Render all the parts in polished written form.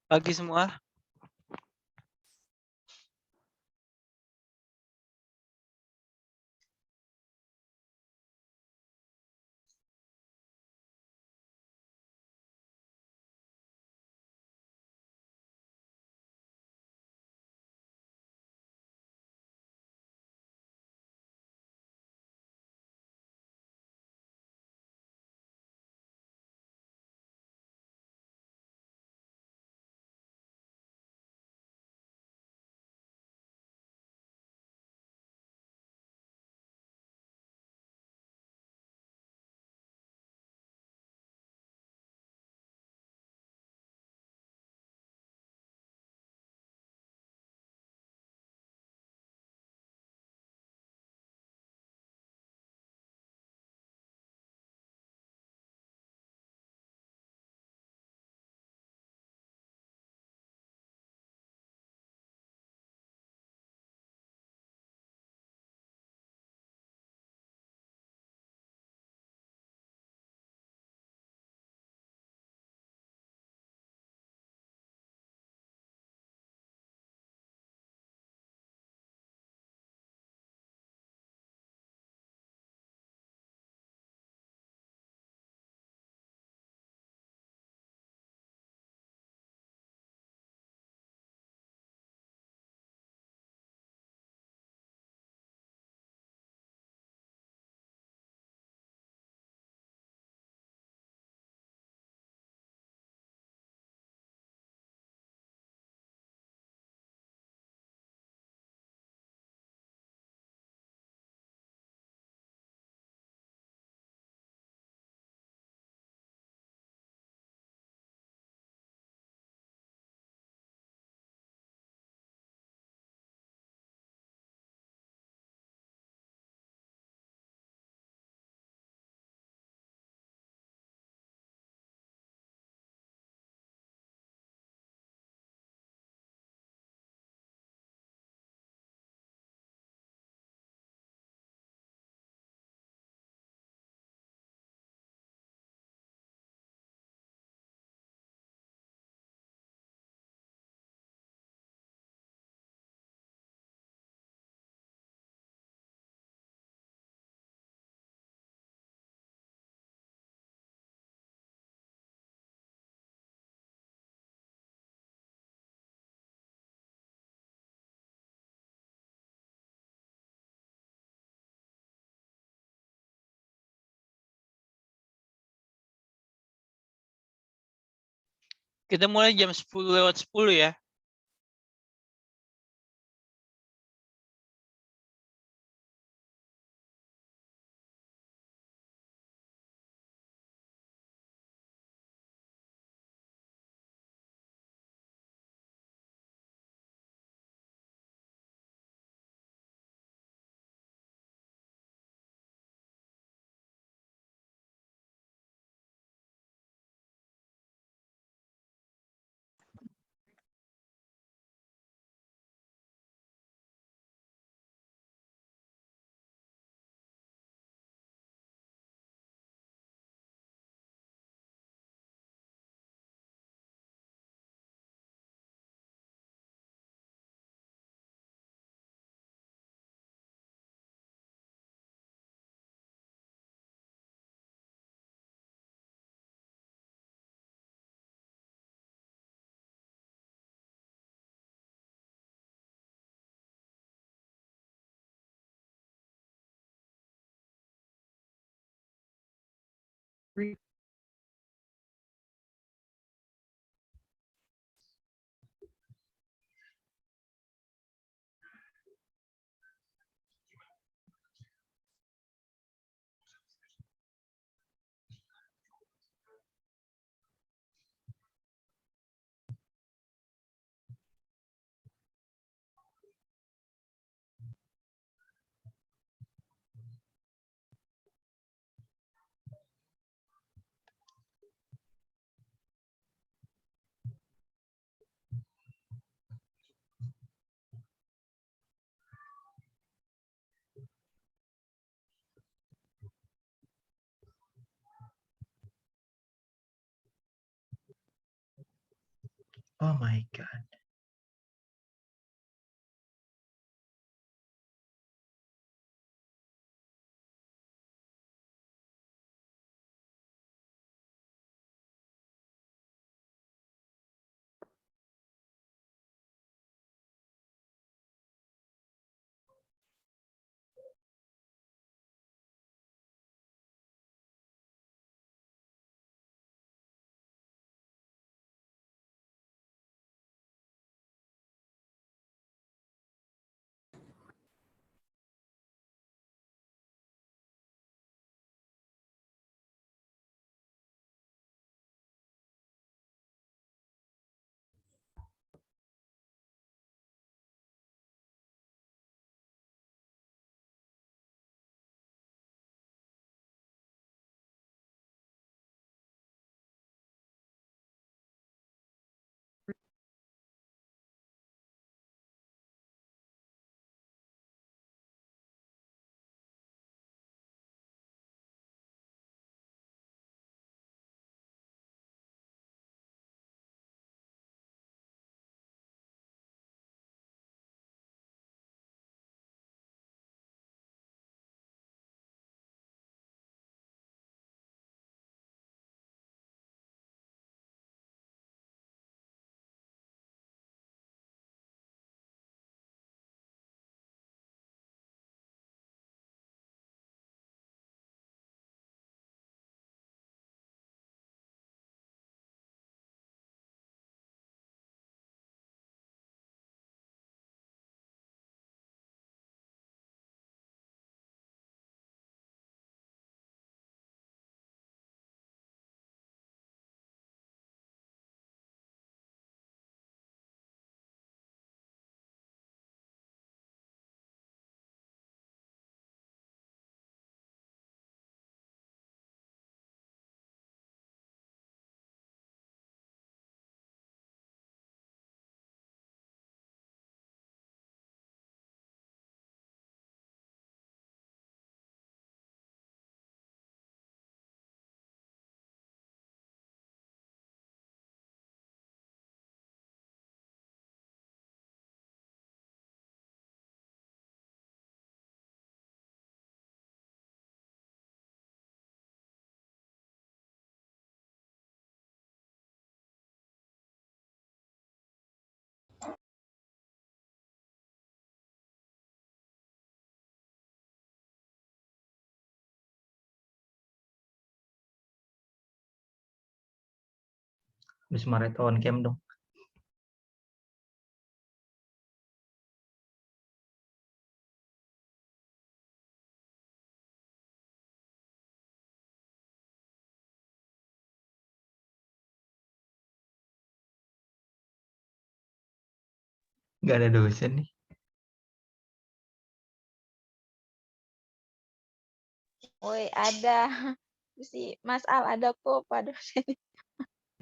Pagi semua. Kita mulai jam 10:10 ya. Oh my God. Habis marathon camp dong. Nggak ada dosen nih. Woi, ada. Si Mas Al ada kok Pak dosen.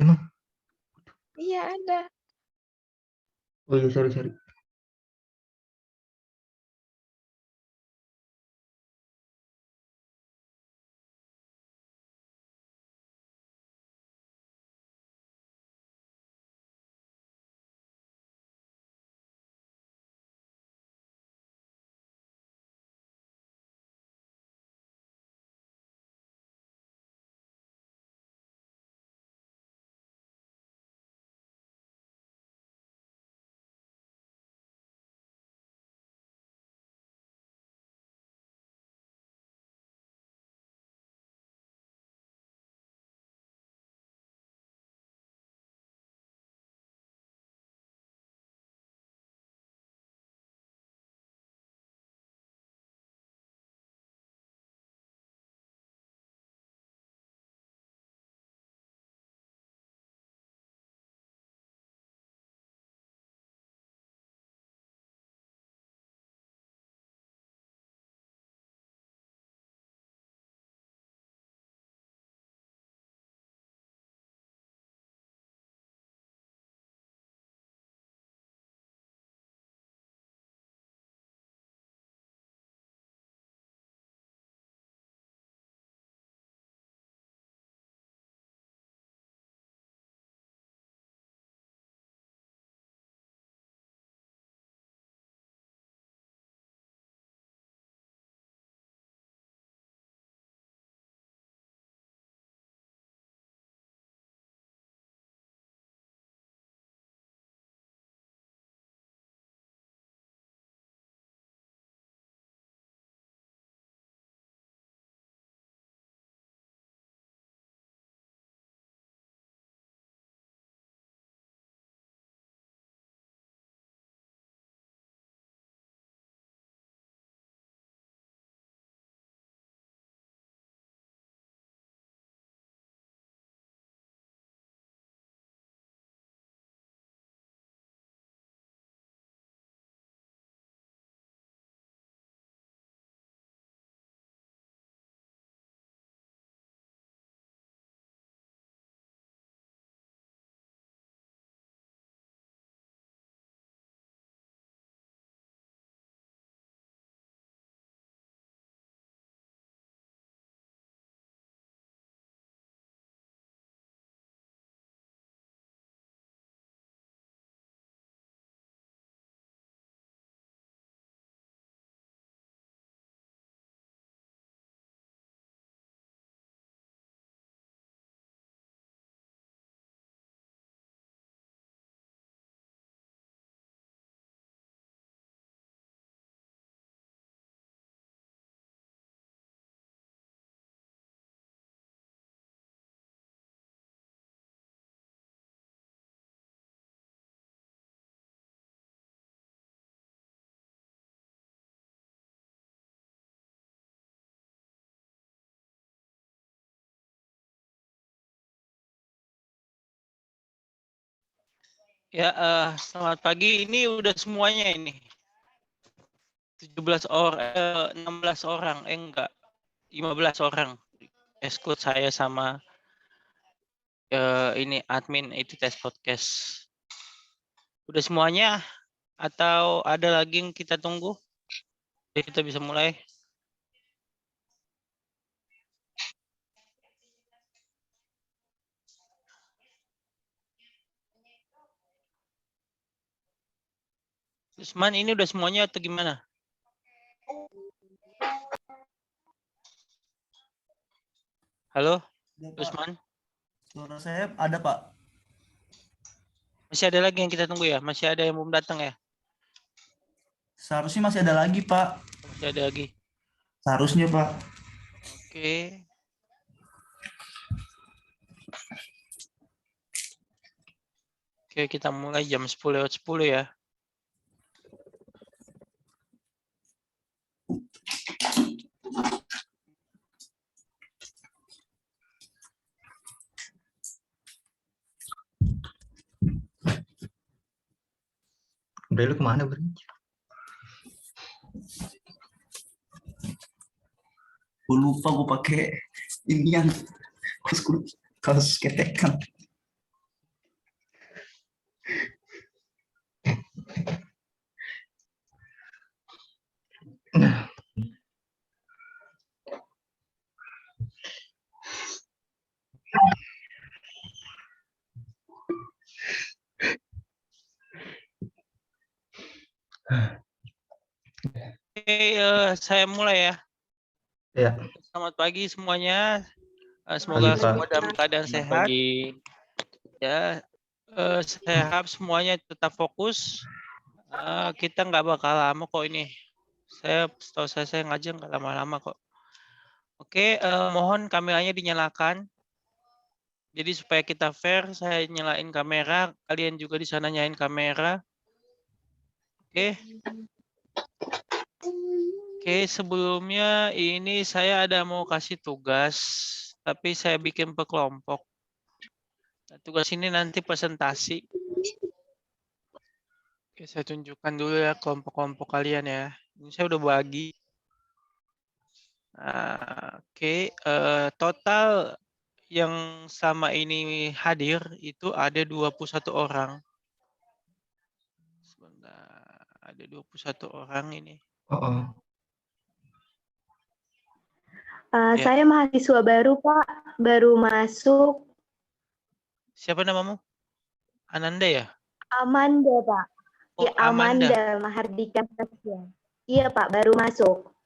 Emang? Iya, ada. Oh iya, sorry. Ya, selamat pagi. Ini udah semuanya ini. 16 orang. Enggak. 15 orang. Exclude saya sama ini admin itu tes podcast. Udah semuanya atau ada lagi yang kita tunggu? Jadi kita bisa mulai. Usman, ini udah semuanya atau gimana? Halo, Ya, Pak. Usman. Suara saya ada, Pak. Masih ada lagi yang kita tunggu ya? Masih ada yang belum datang ya? Seharusnya masih ada lagi, Pak. Masih ada lagi. Seharusnya, Pak. Oke. Oke, kita mulai jam 10:10 ya. Udah lu kemana, Bro? Gue lupa gue pakai ini yang kaos ketekan. Oke, saya mulai ya. Ya, Selamat pagi semuanya. Semoga Pagi, Pak. semua dalam keadaan sehat. Pagi. Ya, saya harap semuanya tetap fokus. Kita nggak bakal lama kok ini. Setahu saya ngajar nggak lama-lama kok. Oke, mohon kameranya dinyalakan. Jadi supaya kita fair, saya nyalain kamera. Kalian juga di sana nyalain kamera. Oke. Oke, sebelumnya ini saya ada mau kasih tugas, tapi saya bikin per kelompok. Nah, tugas ini nanti presentasi. Oke, saya tunjukkan dulu ya kelompok-kelompok kalian ya. Ini saya udah bagi. Oke, total yang sama ini hadir itu ada 21 orang. Sebentar, ada 21 orang ini. Oh. Ya. Saya mahasiswa baru, Pak. Baru masuk. Siapa namamu? Ananda ya? Amanda, Pak. Oh, Ya, Amanda Mahardika Sasya. Iya, Pak. Baru masuk.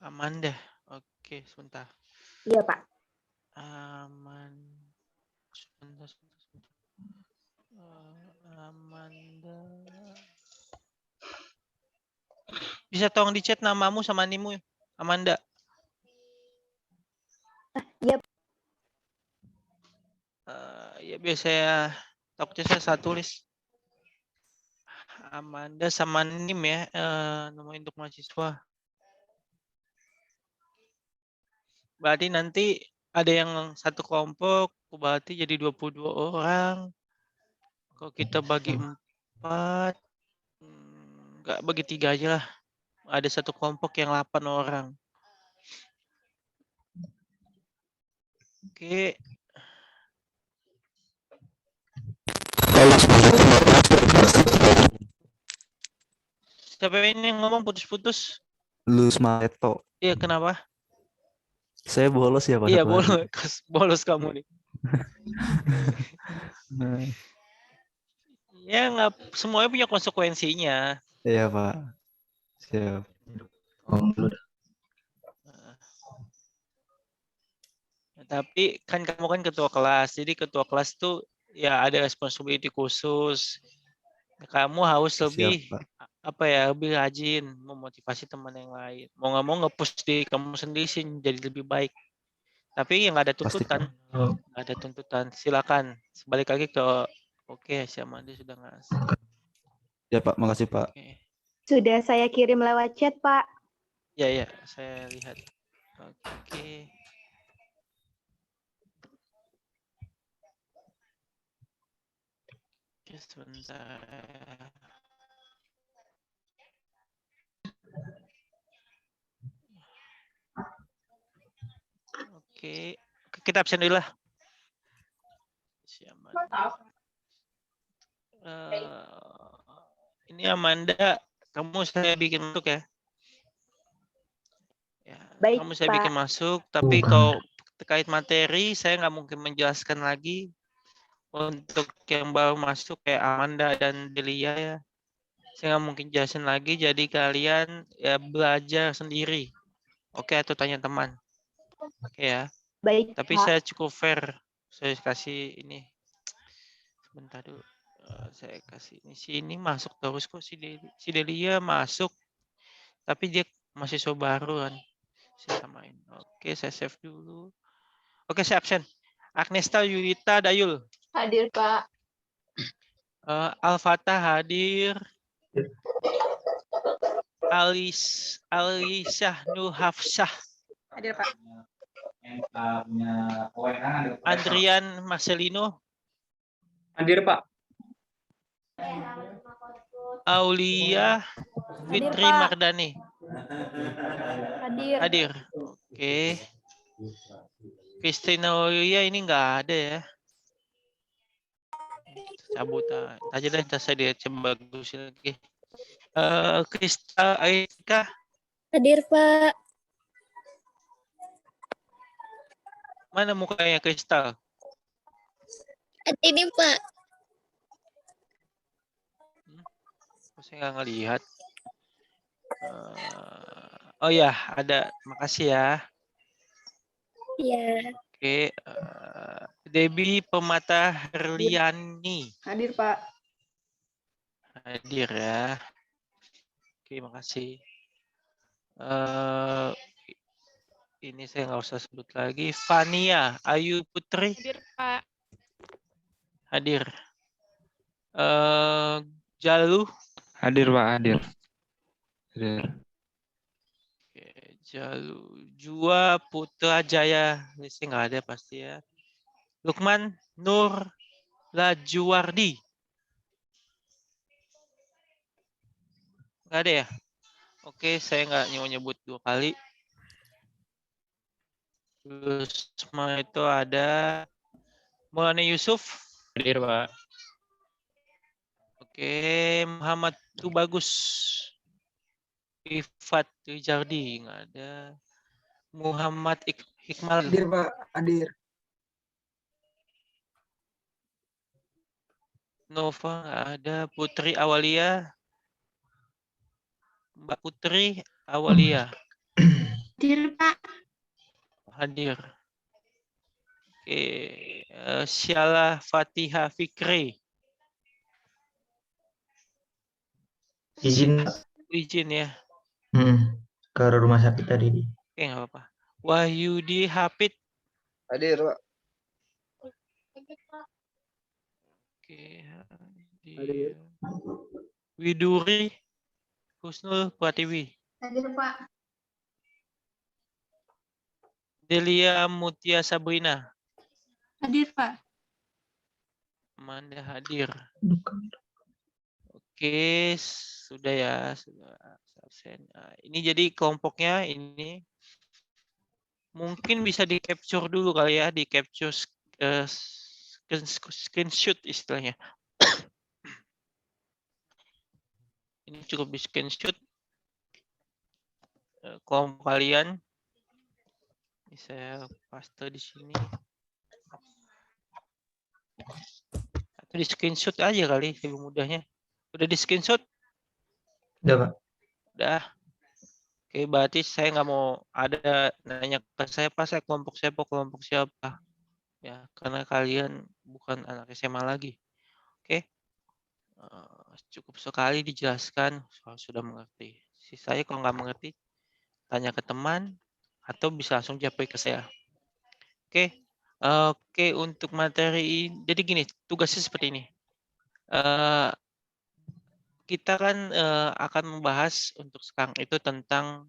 Amanda. Oke, sebentar. Iya, Pak. Sebentar. Amanda. Bisa tolong di chat namamu sama animu, Amanda. Iya. Ya biasa ya. Takutnya saya salah tulis. Amanda sama nim ya. Nama untuk mahasiswa. Berarti nanti ada yang satu kelompok, berarti jadi 22 orang. Kalau kita bagi 4, enggak bagi 3 aja lah. Ada satu kelompok yang 8 orang. Oke. Siapa ini yang ngomong putus-putus? Lulus Mareto. Iya, kenapa? Saya bolos ya Pak. Iya, bolos kamu nih. Ya, nggak semuanya punya konsekuensinya. Iya Pak. Siap. Tapi kan kamu kan ketua kelas, jadi ketua kelas tuh ya ada responsibility khusus. Kamu harus lebih Siap, Pak. lebih rajin memotivasi teman yang lain. Mau nggak mau nge-push diri kamu sendiri sih jadi lebih baik. Tapi yang nggak ada tuntutan, nggak ada tuntutan. Silakan. Balik lagi ke si Amanda sudah ngasih. Ya Pak, makasih Pak. Oke. Sudah saya kirim lewat chat, Pak. Ya, saya lihat. Oke. Oke, sebentar. Oke, kita absen dulu lah. Si Amanda. Ini Amanda, kamu saya bikin masuk ya. Ya, Baik, kamu saya Pak. bikin masuk, tapi kalau terkait materi saya nggak mungkin menjelaskan lagi untuk yang baru masuk kayak Amanda dan Delia ya. Saya nggak mungkin jelasin lagi, jadi kalian ya belajar sendiri. Oke, atau tanya teman. Oke ya. Baik, Tapi Pak. saya cukup fair. Saya kasih ini. Sebentar dulu. Saya kasih ini. Si ini masuk terus kok. Si Delia masuk. Tapi dia mahasiswa baru kan. Saya samain. Oke, saya save dulu. Oke, saya absen. Agnesta Yulita Dayul. Hadir, Pak. Al-Fatah hadir. Alisyah Nur Hafsyah. Hadir, Pak. Andrian Marcelino. Hadir, Pak. Aulia Fitri Pak. Mardani. Hadir. Hadir. Oke. Kristina Aulia ini nggak ada ya. Cabut aja deh, ntar saya dia coba bagusin lagi. Krista Aika. Hadir, Pak. Mana mukanya Kristal? Ini, Pak. Kok saya nggak ngelihat. Oh ya, ada. Makasih ya. Iya. Oke. Debbie Pemata Herliani. Hadir, Pak. Hadir ya. Oke, makasih. Ini saya nggak usah sebut lagi. Fania Ayu Putri. Hadir, Pak. Hadir. Jalu. Hadir, Pak. Hadir. Hadir. Oke, Jalu. Jua Putra Jaya. Ini sih nggak ada pasti ya. Lukman Nur Lajuwardi. Nggak ada ya? Oke, saya nggak nyebut 2 kali. Terus semua itu ada Maulana Yusuf. Hadir, Pak. Oke, Muhammad Tubagus. Ifat Rijardi nggak ada. Muhammad Hikmal. Hadir, Pak. Hadir. Nova nggak ada. Putri Awalia. Mbak Putri Awalia. Hadir, Pak. Hadir. Oke, Syala Fatihah Fikri. Izin Izin ya. ke rumah sakit tadi. Oke, nggak apa-apa. Wahyudi Hafid. Hadir, Pak. Oke, hadir. Widuri Husnul Pratiwi. Hadir, Pak. Delia Mutia Sabrina. Hadir, Pak. Amanda hadir. Oke, sudah ya, sudah absen. Nah, ini jadi kelompoknya ini mungkin bisa di capture dulu kali ya, di capture screenshot istilahnya. Ini cukup di screenshot kelompok kalian. Ini saya paste di sini. Atau di screenshot aja kali lebih mudahnya. Udah di screenshot? Udah, Pak. Udah. Oke, berarti saya nggak mau ada nanya ke saya, Pak, saya kelompok siapa. Ya, karena kalian bukan anak SMA lagi. Oke. Cukup sekali dijelaskan, sudah mengerti. Sisanya kalau nggak mengerti, tanya ke teman, atau bisa langsung japri ke saya. Oke. Oke, untuk materi ini, jadi gini, tugasnya seperti ini. Kita kan akan membahas untuk sekarang itu tentang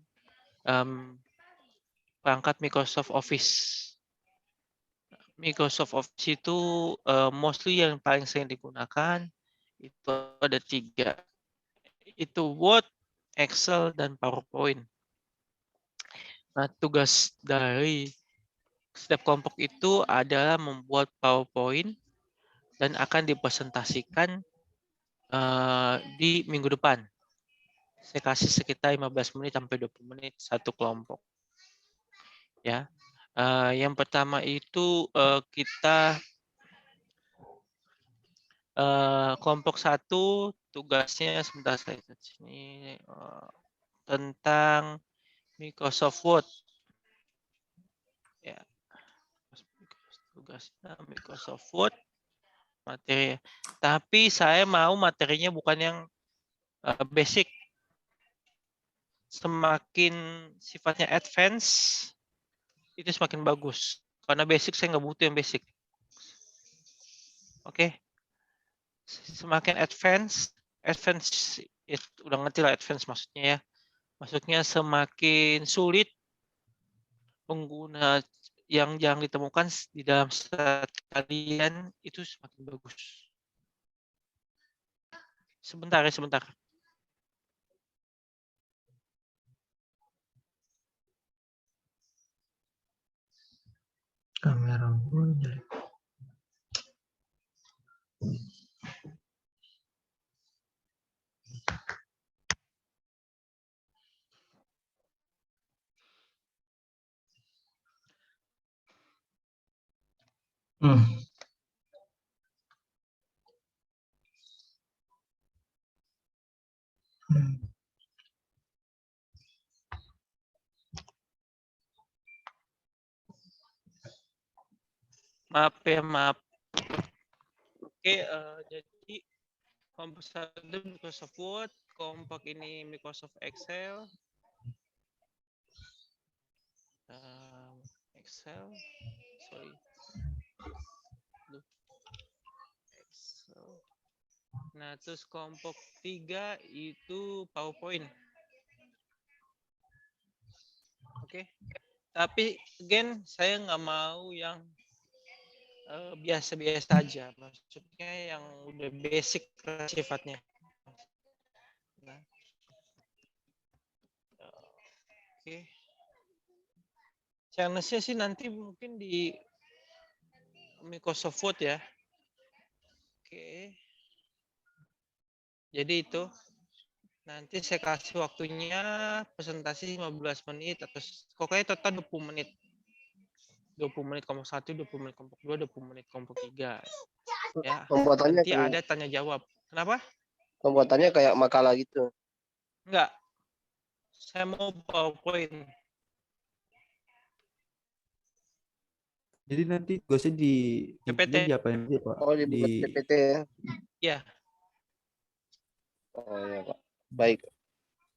perangkat Microsoft Office. Microsoft Office itu mostly yang paling sering digunakan Itu ada 3. Itu Word, Excel, dan PowerPoint. Nah, tugas dari setiap kelompok itu adalah membuat PowerPoint dan akan dipresentasikan di minggu depan. Saya kasih sekitar 15 menit sampai 20 menit satu kelompok. Ya. Yang pertama itu kita kelompok 1 tugasnya sebentar saya lihat sini tentang Microsoft Word. Ya. Tugasnya Microsoft Word materi. Tapi saya mau materinya bukan yang basic. Semakin sifatnya advance itu semakin bagus. Karena basic saya nggak butuh yang basic. Oke. Semakin advance udah ngerti lah advance maksudnya ya. Maksudnya semakin sulit pengguna yang jarang ditemukan di dalam set kalian itu semakin bagus. Sebentar ya, sebentar. Kamera gue jelek. Hmm. Hmm. Maaf ya, maaf. Oke, jadi kelompok 1 Microsoft Word, kelompok ini Microsoft Excel. Excel, sorry. Excel. Nah, terus kelompok 3 itu PowerPoint. Oke. Tapi again saya nggak mau yang biasa-biasa aja. Maksudnya yang udah basic sifatnya. Nah. Oke. Challenge-nya sih nanti mungkin di Microsoft Word ya. Oke. Jadi itu nanti saya kasih waktunya presentasi 15 menit atau pokoknya total 20 menit. 20 menit kelompok 1, 20 menit kelompok 2, 20 menit kelompok 3. Ya. Pembuatannya Nanti ada tanya jawab. Kenapa? pembuatannya kayak makalah gitu. Enggak. Saya mau PowerPoint. Jadi nanti tugasnya di PPT. intinya diapain aja Pak? Oh, dibuat Di PPT ya. Ya. Oh iya, Pak. Baik.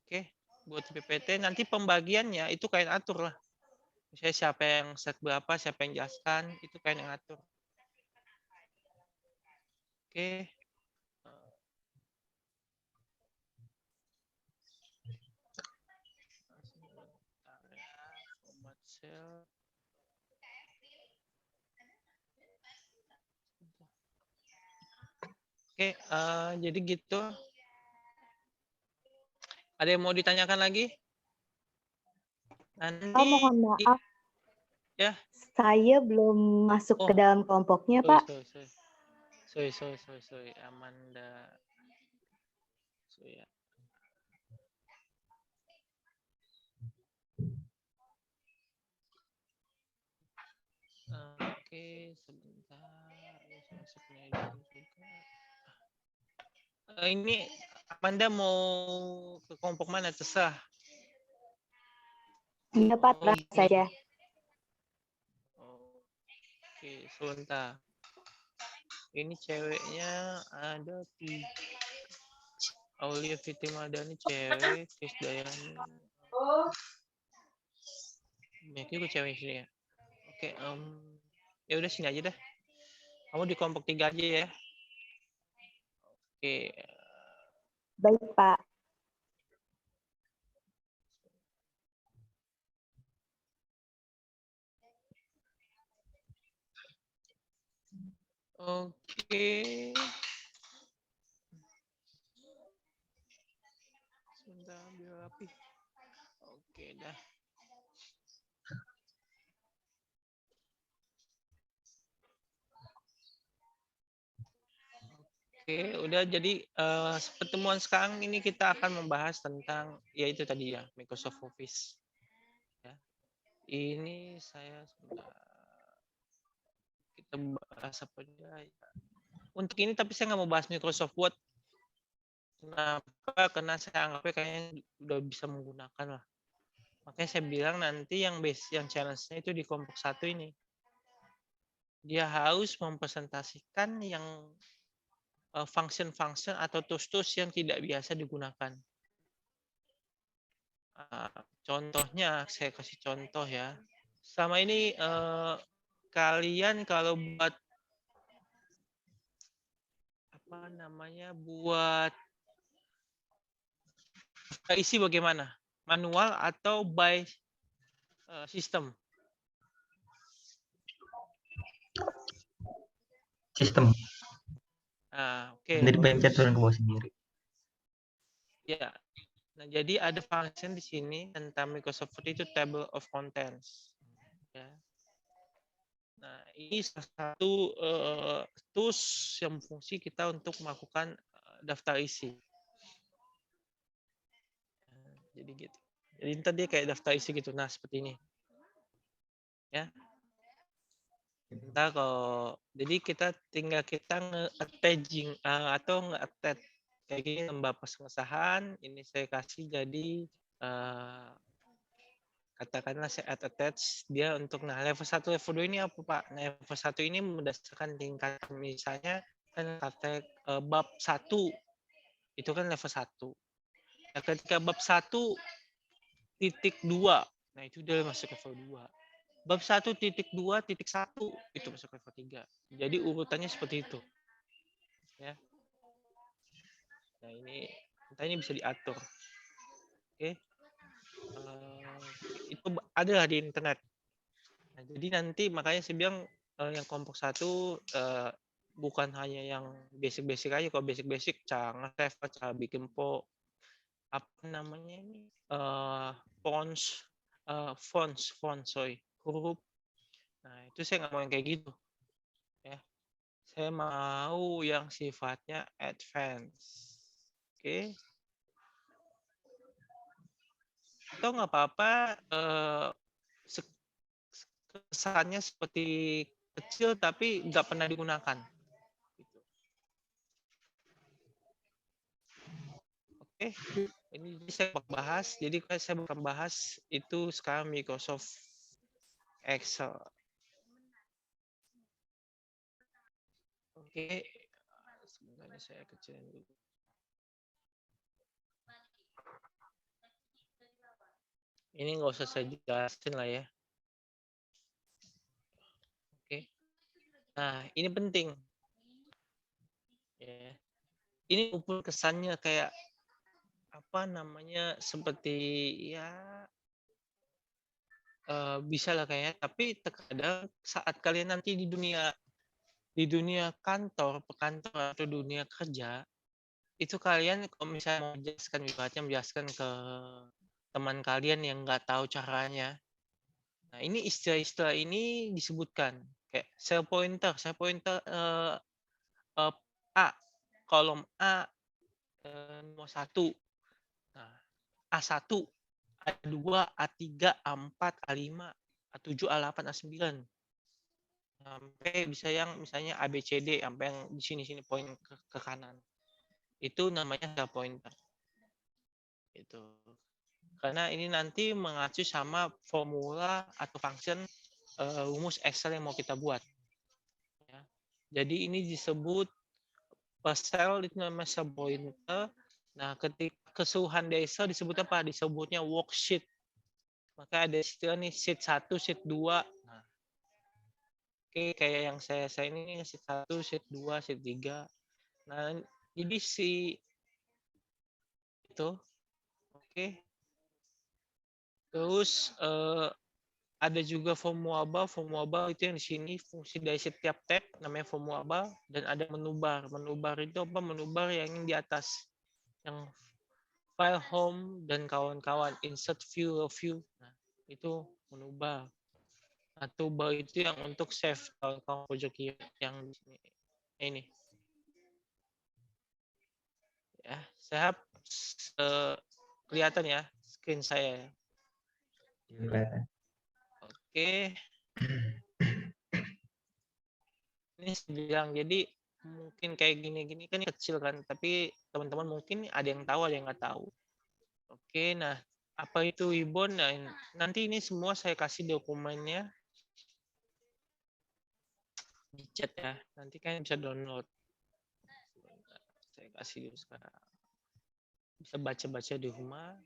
Oke. Buat PPT nanti pembagiannya itu kalian atur lah. Misalnya siapa yang set berapa, siapa yang jelaskan, itu kalian yang atur. Oke. Oke, jadi gitu. Ada yang mau ditanyakan lagi? Nanti Pak, mohon maaf. ya. Saya belum masuk ke Oh. dalam kelompoknya, Pak. Sorry, Amanda. Oke, sebentar. Ini Amanda mau ke kelompok mana? Terserah. Iya, Pak, terang saja. Oke, sebentar. Ini ceweknya ada di Aulia Fitimadani cewek, Chris Dayani. Mungkin gue cewek sini ya. Oke, ya udah sini aja dah. Kamu di kelompok 3 aja ya. Oke. Baik, Pak. Oke. Oke dah. Oke, udah jadi pertemuan sekarang ini kita akan membahas tentang yaitu tadi ya Microsoft Office. Ya. Ini saya sebentar kita bahas apa aja ya. Untuk ini tapi saya nggak mau bahas Microsoft Word. Kenapa? Karena saya anggapnya kayaknya udah bisa menggunakan lah. Makanya saya bilang nanti yang challenge-nya itu di kelompok 1 ini. Dia harus mempresentasikan yang function-function atau tools-tools yang tidak biasa digunakan. Contohnya, saya kasih contoh ya. Sama ini kalian kalau buat apa namanya, buat isi bagaimana? Manual atau by system? Sistem. Oke. Jadi pencet turun ke bawah sendiri. Ya. Nah, jadi ada function di sini tentang Microsoft Word itu table of contents. Ya. Nah, ini salah satu tools yang fungsi kita untuk melakukan daftar isi. Jadi gitu. Jadi ntar dia kayak daftar isi gitu. Nah, seperti ini. Ya. Ntar kalau jadi kita tinggal nge-attaching atau nge-attach kayak gini lembah pengesahan. Ini saya kasih jadi katakanlah saya attach dia untuk level 1 level 2 ini apa Pak? Nah, level 1 ini berdasarkan tingkat misalnya kan kata bab 1 itu kan level 1. Nah, ketika bab 1.2 nah itu udah masuk level 2. Bab 1.2.1 itu masuk level 3. Jadi urutannya seperti itu. Ya. Nah, ini bisa diatur. Oke. Itu ada di internet. Nah, jadi nanti makanya saya bilang yang kelompok 1 bukan hanya yang basic-basic aja. Kalau basic-basic cara nge-save, cara bikin apa namanya ini fonts huruf. Nah, itu saya nggak mau yang kayak gitu. Ya. Saya mau yang sifatnya advance. Oke. Atau nggak apa-apa kesannya seperti kecil tapi nggak pernah digunakan. Gitu. Oke, ini saya bahas. Jadi saya bakal bahas itu sekarang Microsoft Excel. Oke, sebentar saya kecilin dulu. Ini nggak usah saya jelasin lah ya. Oke. Nah, ini penting. Ya. Ini ukur kesannya kayak apa namanya seperti ya bisa lah kayaknya. Tapi terkadang saat kalian nanti di dunia kantor, pekantor atau dunia kerja itu kalian kalau misalnya mau menjelaskan ke teman kalian yang nggak tahu caranya. Nah, ini istilah-istilah ini disebutkan kayak cell pointer A, kolom A nomor 1. Nah, A1, A2, A3, A4, A5, A7, A8, A9. Sampai bisa yang misalnya ABCD sampai yang di sini poin ke kanan. Itu namanya cell pointer. Itu. Karena ini nanti mengacu sama formula atau function rumus Excel yang mau kita buat. Ya. Jadi ini disebut cell itu namanya cell pointer. Nah, ketika keseluruhan di Excel disebut apa? Disebutnya worksheet. Maka ada istilah nih sheet 1, sheet 2. Nah, oke, kayak yang saya ini sheet 1, sheet 2, sheet 3. Nah, jadi itu. Oke. Terus ada juga formula bar itu yang di sini fungsi dari setiap tab namanya formula bar dan ada menu bar. Menu bar itu apa? Menu bar yang di atas. Yang file home dan kawan-kawan, insert view. Nah, itu menubah. Nah, tubah itu yang untuk save kawan-kawan pojok kiri yang di sini. Ini. Ya, saya kelihatan ya screen saya. Kelihatan. Oke. Ini bilang jadi mungkin kayak gini-gini kan kecil kan, tapi teman-teman mungkin ada yang tahu, ada yang nggak tahu. Oke, nah apa itu Ibon? Nah, nanti ini semua saya kasih dokumennya di chat ya. Nanti kan bisa download. Saya kasih dulu sekarang. Bisa baca-baca di rumah.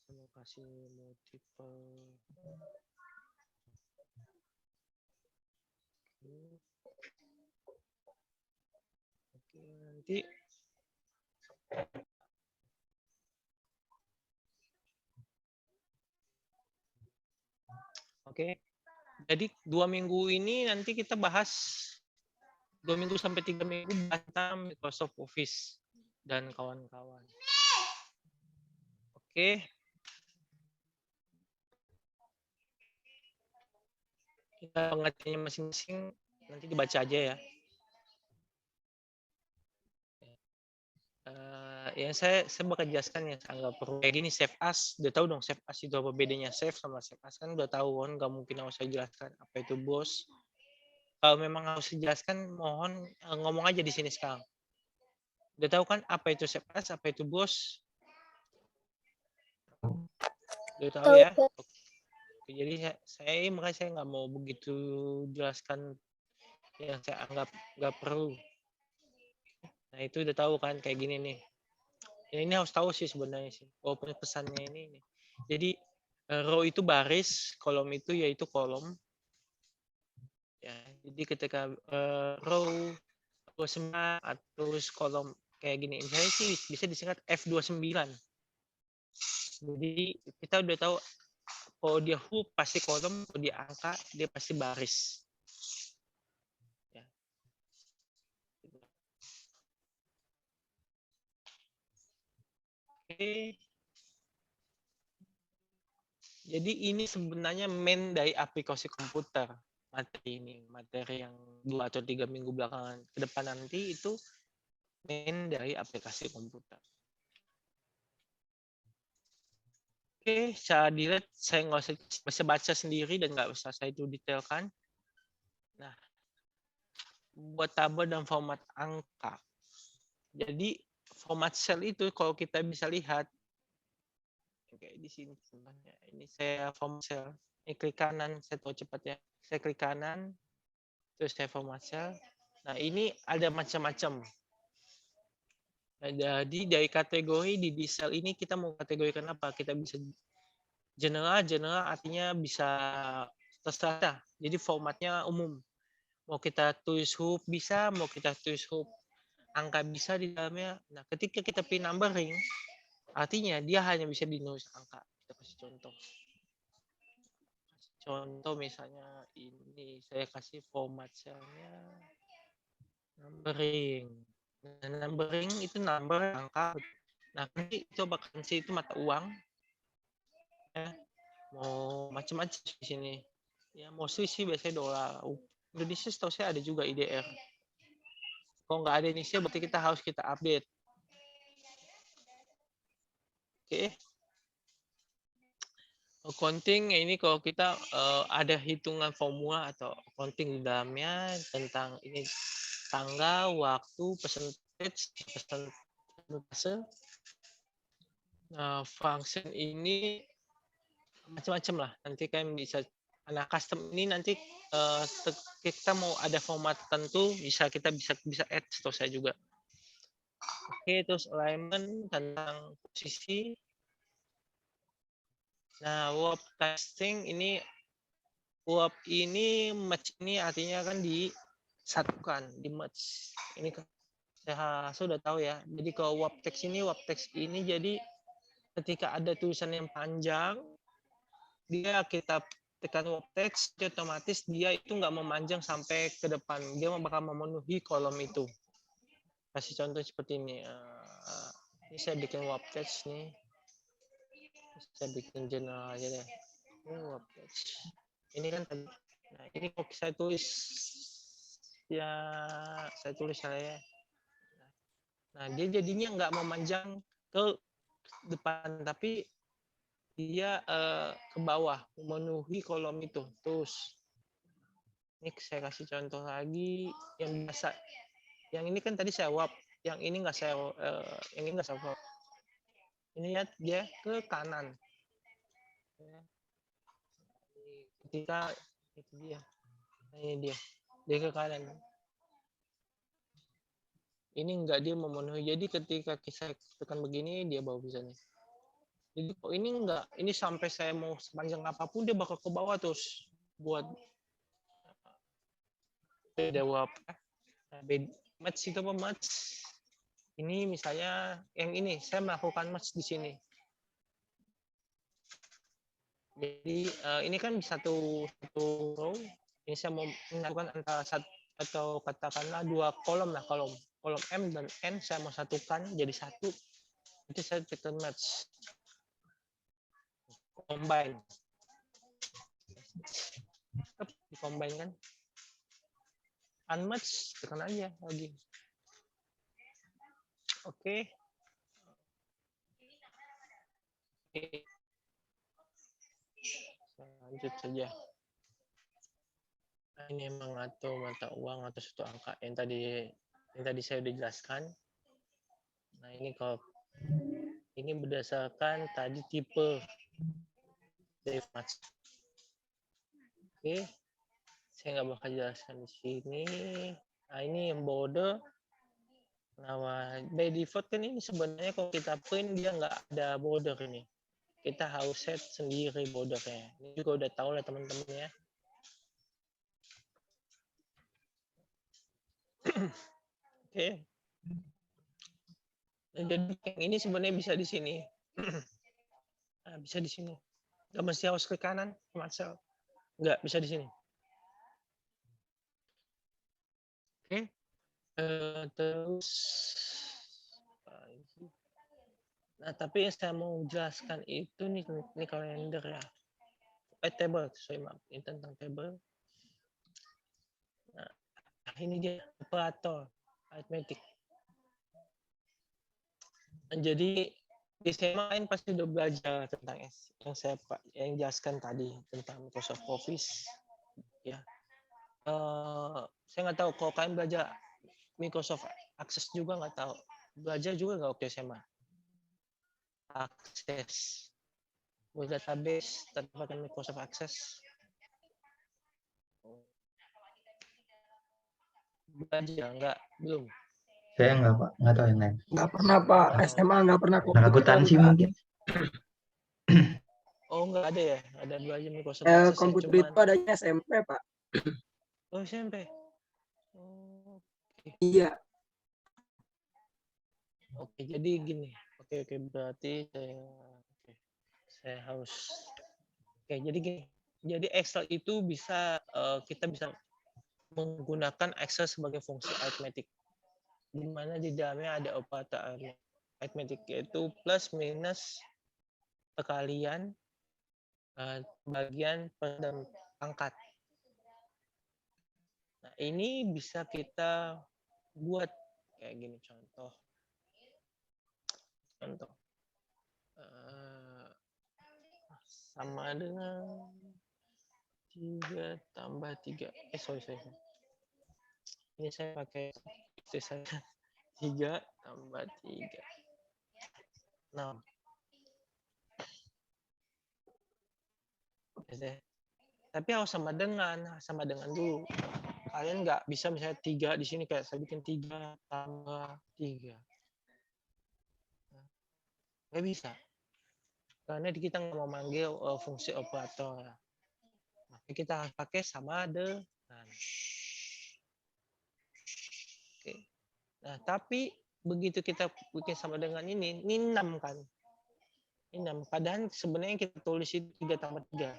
Saya mau kasih multiple. Oke, nanti oke. Jadi 2 minggu ini nanti kita bahas 2 minggu sampai 3 minggu tentang Microsoft Office dan kawan-kawan. Oke. Kita pengertiannya masing-masing nanti dibaca aja ya. Yang saya bakal jelaskan ya, nggak perlu kayak gini. Save as, udah tahu dong save as itu apa bedanya. Save sama save as kan udah tahu kan, nggak mungkin harus saya jelaskan apa itu bos. Kalau memang harus dijelaskan, mohon ngomong aja di sini sekarang. Udah tahu kan apa itu save as, apa itu bos? Udah tahu ya? Oke, jadi makanya saya nggak mau begitu jelaskan yang saya anggap nggak perlu. Nah itu udah tahu kan kayak gini nih. Ini harus tahu sih sebenarnya sih. Walaupun pesannya ini. Jadi row itu baris, kolom itu yaitu kolom. Ya, jadi ketika row 29 atau kolom kayak gini, misalnya sih bisa disingkat F29. Jadi kita udah tahu kalau dia huruf pasti kolom, kalau dia angka dia pasti baris. Ya. Oke. Jadi ini sebenarnya main dari aplikasi komputer. Materi yang 2 atau 3 minggu belakangan ke depan nanti itu main dari aplikasi komputer. Oke, secara dilihat saya nggak usah baca sendiri dan nggak usah saya itu detailkan. Nah, buat tabel dan format angka. Jadi format cell itu kalau kita bisa lihat kayak di sini sebenarnya. Ini saya format cell. Ini klik kanan, saya tahu cepat ya. Saya klik kanan, terus saya format cell. Nah, ini ada macam-macam. Nah, jadi dari kategori di cell ini kita mau kategorikan apa? Kita bisa general artinya bisa terserah. Jadi formatnya umum. Mau kita tulis huruf bisa, mau kita tulis huruf angka bisa di dalamnya. Nah, ketika kita pilih numbering, artinya dia hanya bisa dinulis angka. Kita kasih contoh. Contoh misalnya ini saya kasih format cellnya numbering. Nah, numbering itu number angka. Nah, nanti coba kasih itu mata uang. Ya, mau macam-macam di sini. Ya, mostly sih biasanya dolar. Indonesia setahu saya ada juga IDR. Kalau nggak ada Indonesia berarti kita harus update. Oke. Accounting ini kalau kita ada hitungan formula atau accounting di dalamnya tentang ini tanggal, waktu, percentage, persentase. Nah, function ini macam-macam lah. Nanti kan bisa custom ini nanti kita mau ada format tertentu kita bisa add setahu saya juga. Oke, terus alignment tentang posisi. Nah, warp testing ini match ini artinya kan disatukan, di match. Ini saya sudah tahu ya. Jadi kalau warp text ini jadi ketika ada tulisan yang panjang dia kita tekan warp text, dia otomatis dia itu nggak memanjang sampai ke depan. Dia bakal memenuhi kolom itu. Kasih contoh seperti ini. Ini saya bikin warp text nih. Saya bikin general aja deh. Ini warp text. Ini kan tadi. Nah, ini kok saya tulis ya, saya tulis saya. Nah, dia jadinya nggak memanjang ke depan, tapi dia ke bawah, memenuhi kolom itu. Terus, ini saya kasih contoh lagi yang biasa. Yang ini kan tadi saya warp, yang ini nggak saya warp. Ini lihat dia ke kanan. Ketika itu dia, nah, ini dia ke kanan. Ini enggak dia memenuhi. Jadi ketika saya tekan begini, dia bawa bisa nih. Jadi kok ini enggak, ini sampai saya mau sepanjang apapun dia bakal ke bawah terus buat beda warp. Match itu apa match? Ini misalnya yang ini saya melakukan match di sini. Jadi ini kan satu row. Ini saya mau melakukan antara satu atau katakanlah dua kolom lah, kolom M dan N saya mau satukan jadi satu. Itu saya tekan match. Combine. Combine kan. Unmatch tekan aja lagi. Oke. Lanjut saja. Nah, ini memang atau mata uang atau satu angka yang tadi saya udah jelaskan. Nah, ini kalau ini berdasarkan tadi tipe dari match. Oke. Saya nggak bakal jelaskan di sini. Nah, ini yang border. Nah, by default kan ini sebenarnya kalau kita print dia nggak ada border ini. Kita harus set sendiri bordernya. Ini juga udah tahu lah teman-teman ya. Oke. Nah, jadi yang ini sebenarnya bisa di sini. Nah, bisa di sini. Nggak mesti harus ke kanan, Marcel. Nggak, bisa di sini. Oke. Terus nah, tapi yang saya mau jelaskan itu nih kalender ya. Table, sorry maaf, ini tentang table. Nah, ini dia operator arithmetic. Nah, jadi di SMA lain pasti udah belajar tentang yang saya jelaskan tadi tentang Microsoft Office. Ya, saya nggak tahu kalau kalian belajar Microsoft Access juga nggak tahu. Belajar juga nggak waktu SMA? Access. Buat database, tanpa Microsoft Access. Belajar nggak? Belum. Saya nggak Pak, nggak tahu yang lain. Nggak pernah Pak, SMA nggak pernah Anak akuntansi mungkin. Oh nggak ada ya? Ada belajar Microsoft Access komputer cuman... itu adanya SMP Pak. Oh SMP. Oh, okay. Iya. Oke, jadi gini. Oke, berarti saya harus. Oke, jadi gini. Jadi Excel itu bisa kita bisa menggunakan Excel sebagai fungsi aritmetik. Di mana di dalamnya ada operator aritmetik yaitu plus, minus, perkalian, bagian, dan pangkat. Nah, ini bisa kita buat kayak gini contoh. Sama dengan 3 tambah 3. Sorry. Ini saya pakai itu saya 3 tambah 3. 6. Tapi harus sama dengan dulu. Kalian nggak bisa misalnya 3 di sini kayak saya bikin 3 tambah 3. Nggak bisa. Karena kita nggak mau manggil fungsi operator. Maka kita harus pakai sama dengan. Oke. Nah, tapi begitu kita bikin sama dengan ini 6 kan. 6. Padahal sebenarnya kita tulis itu 3 tambah 3.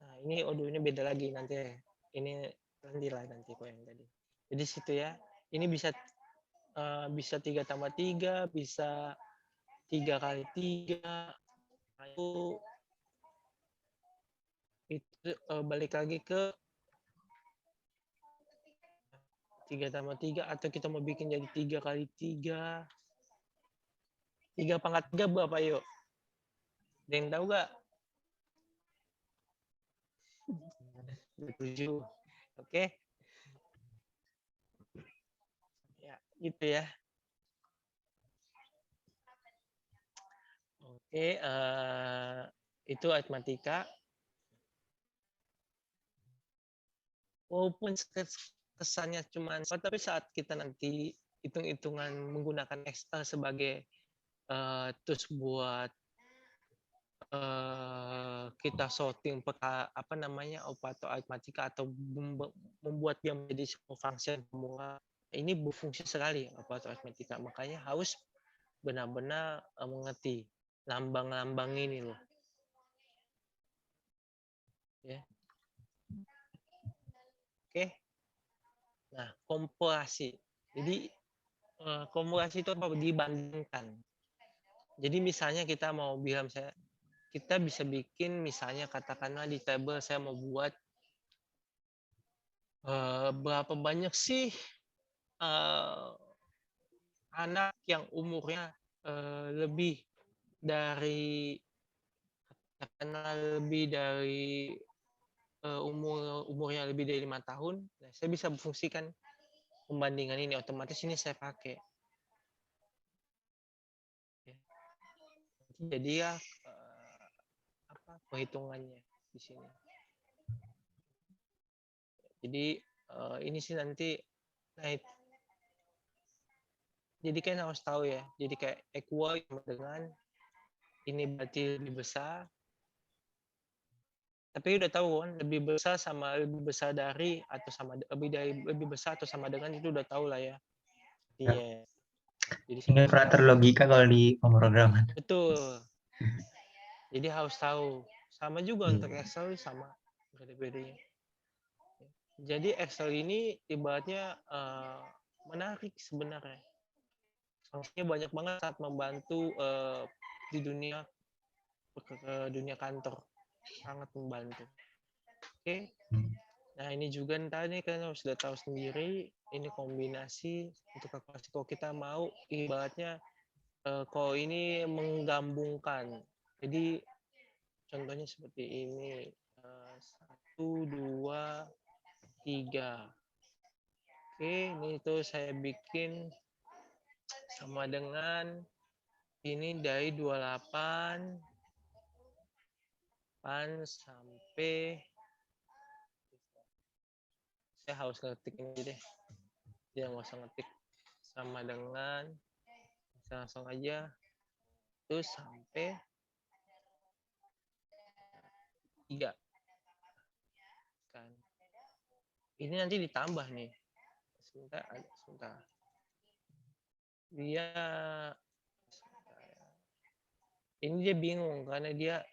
Nah, ini ini beda lagi nanti. Ini nanti kok yang tadi. Jadi situ ya. Ini bisa 3 tambah 3, bisa 3 kali 3. Itu balik lagi ke 3 tambah 3, atau kita mau bikin jadi 3 kali 3. 3 pangkat 3 berapa yuk? Ada yang tahu nggak? 7. Oke. Ya, gitu ya. Oke, itu aritmatika. Walaupun kesannya cuma, tapi saat kita nanti hitung-hitungan menggunakan Excel sebagai tools buat kita sorting operator aritmatika atau membuat dia menjadi sebuah function semua, ini berfungsi sekali operator aritmatika. Makanya harus benar-benar mengerti lambang-lambang ini loh. Ya. Oke. Nah, komparasi. Jadi komparasi itu apa? Dibandingkan. Jadi misalnya kita mau bilang kita bisa bikin misalnya katakanlah di table saya mau buat berapa banyak sih anak yang umurnya lebih dari umurnya lebih dari 5 tahun. Nah, saya bisa fungsikan pembandingan ini, otomatis ini saya pakai. Jadi ya perhitungannya di sini. Jadi ini sih nanti jadi kan harus tahu ya. Jadi kayak equal dengan ini berarti lebih besar. Tapi udah tahu kan lebih besar dari atau sama lebih besar atau sama dengan itu udah tahu lah ya. Iya. Jadi Ini operator logika kalau di pemrograman. betul. Jadi harus tahu. Sama juga untuk Excel sama beda-bedanya. Jadi Excel ini ibaratnya menarik sebenarnya. Fungsinya banyak banget saat membantu di dunia kantor. Sangat membantu. Oke. Nah, ini juga tadi kan sudah tahu sendiri, ini kombinasi untuk kalkulasi. Kalau kita mau ibaratnya kalau ini menggabungkan. Jadi contohnya seperti ini. 1, 2, 3. Oke, ini tuh saya bikin sama dengan ini dari 28 sampai saya harus ngetik ini aja deh. Dia nggak usah ngetik. Sama dengan saya langsung aja terus sampai 3 kan. Ini nanti ditambah nih. Sebentar. Ini dia bingung karena dia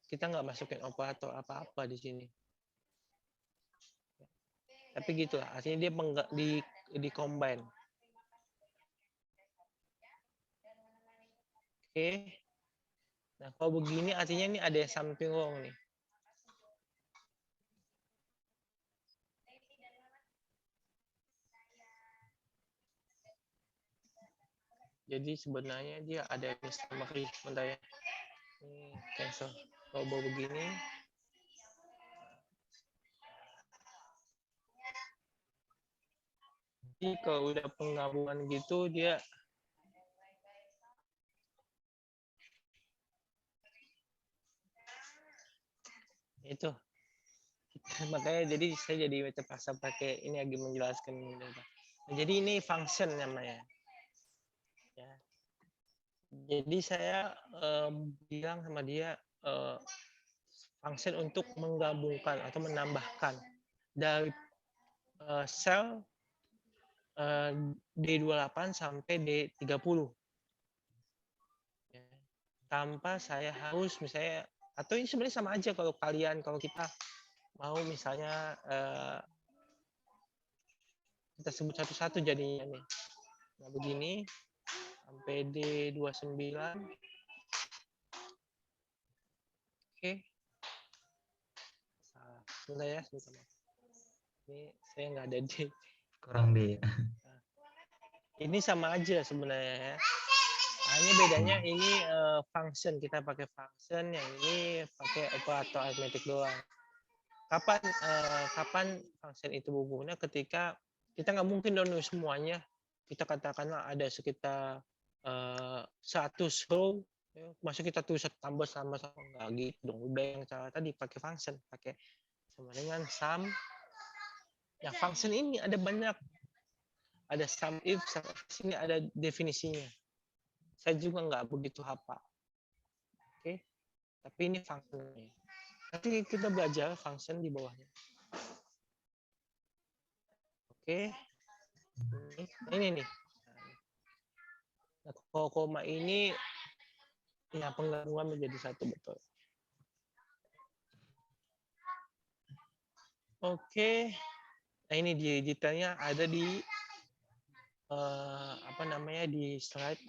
kita nggak masukin operator apa-apa di sini. Tapi gitulah, artinya dia di combine. Oke. Nah, kalau begini artinya ini ada something wrong nih. Jadi sebenarnya dia ada summary, bentar ya. Ini cancel. Kalau begini. Jadi kalau udah penggabungan gitu dia itu. Makanya jadi saya jadi terpaksa pakai ini lagi menjelaskan ini. Nah, jadi ini function namanya. Ya. Jadi saya bilang sama dia function untuk menggabungkan atau menambahkan dari sel D28 sampai D30. Ya. tanpa saya harus misalnya, atau ini sebenarnya sama aja kalau kita mau misalnya kita sebut satu-satu jadinya nih. Nah begini, sampai D29. Oke. Salah. Sebentar ya, sebentar. Ini saya nggak ada D. Kurang di. Ini sama aja sebenarnya ya. Hanya bedanya ini function, kita pakai function, yang ini pakai operator aritmetik doang. Kapan function itu berguna? Ketika kita nggak mungkin download semuanya. Kita katakanlah ada sekitar 100 row, ya, masa kita tulis tambah sama nggak gitu dong. Udah yang cara tadi pakai function, pakai sama dengan sum. Nah function ini ada banyak, ada sum if, sini ada definisinya. Saya juga nggak begitu hafal. Oke, tapi ini fungsinya. Nanti kita belajar function di bawahnya. Oke, ini nih. Nah, koma ini ya penggabungan menjadi satu, betul. Oke, nah ini detailnya ada di di slide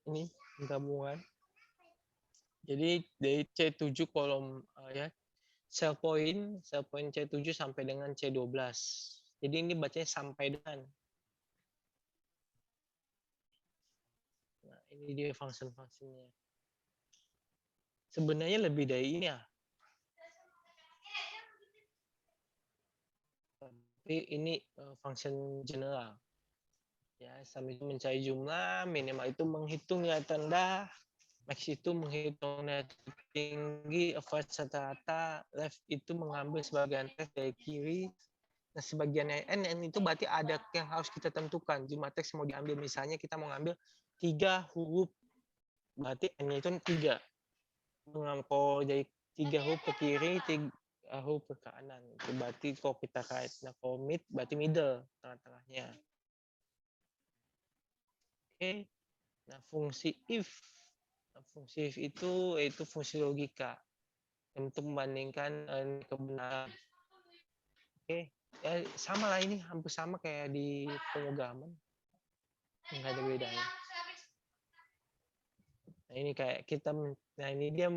ini penggabungan. Jadi dari C7 kolom cell point C7 sampai dengan C12. Jadi ini bacanya sampai dengan. Nah, ini dia function-functionnya. Sebenarnya lebih dari ini ya. Tapi ini function general. Ya, sum itu mencari jumlah, minimal itu menghitung nilai rendah, max itu menghitung nilai tinggi, average rata-rata, left itu mengambil sebagian teks dari kiri. Nah, sebagian n itu berarti ada yang harus kita tentukan. Jumlah teks mau diambil, misalnya kita mau ngambil 3 huruf, berarti n-nya itu 3. Kalau jadi 3 huruf ke kiri, 3 huruf ke kanan. Itu berarti kalau kita kait. Nah, kalau mid berarti middle, tengah-tengahnya. Oke. Nah, fungsi if. Nah, fungsi if itu fungsi logika untuk membandingkan kebenaran. Oke. Ya, sama lah, ini hampir sama kayak di pemrograman. Nggak ada bedanya. Nah, ini kayak kita, nah ini dia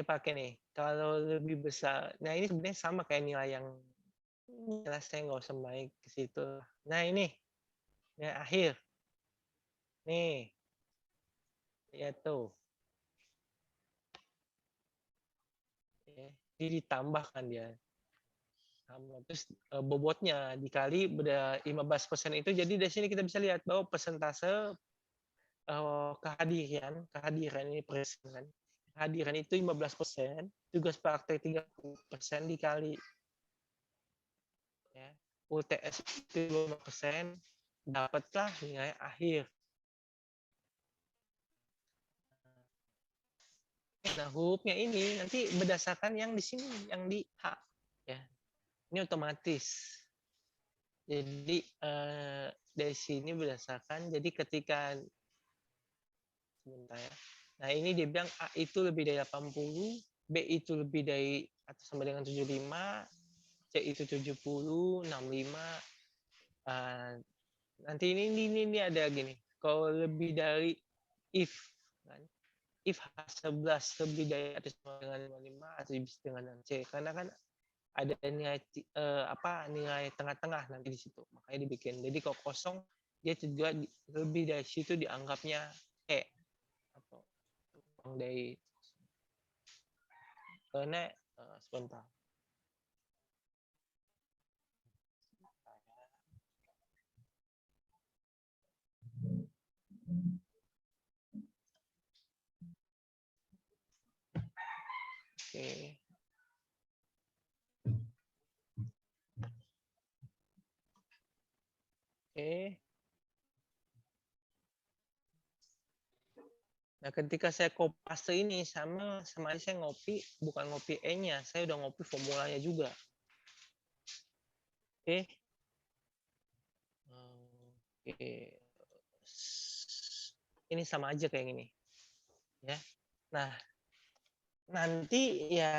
pakai nih. Kalau lebih besar, nah ini sebenarnya sama kayak nilai yang jelas, saya nggak usah main ke situ. Nah ini nilai akhir. Nih. Ya tuh. Jadi ditambahkan dia. Terus bobotnya dikali beda 15% itu, jadi dari sini kita bisa lihat bahwa persentase kehadiran ini persen kan. Kehadiran itu 15%, tugas praktek 30% dikali ya, UTS itu 5%, dapatlah nilai akhir. Nah, hurufnya ini nanti berdasarkan yang di sini, yang di H ya. Ini otomatis. Jadi dari sini berdasarkan, jadi ketika sebentar ya. Nah, ini dia bilang A itu lebih dari 80, B itu lebih dari atau sama dengan 75, C itu 70, 65. Nanti ini ada gini. Kalau lebih dari if kan. If H11 lebih dari atau sama dengan 55 atau dengan C, karena kan ada nilai nilai tengah-tengah nanti di situ, makanya dibikin. Jadi kalau kosong dia juga lebih dari situ dianggapnya E atau dari karena sebentar. Oke. Oke. Nah, ketika saya copy paste ini sama aja saya ngopi, bukan ngopi E-nya, saya udah ngopi formulanya juga. Oke. Oke. ini sama aja kayak gini. Ya. Nah, nanti ya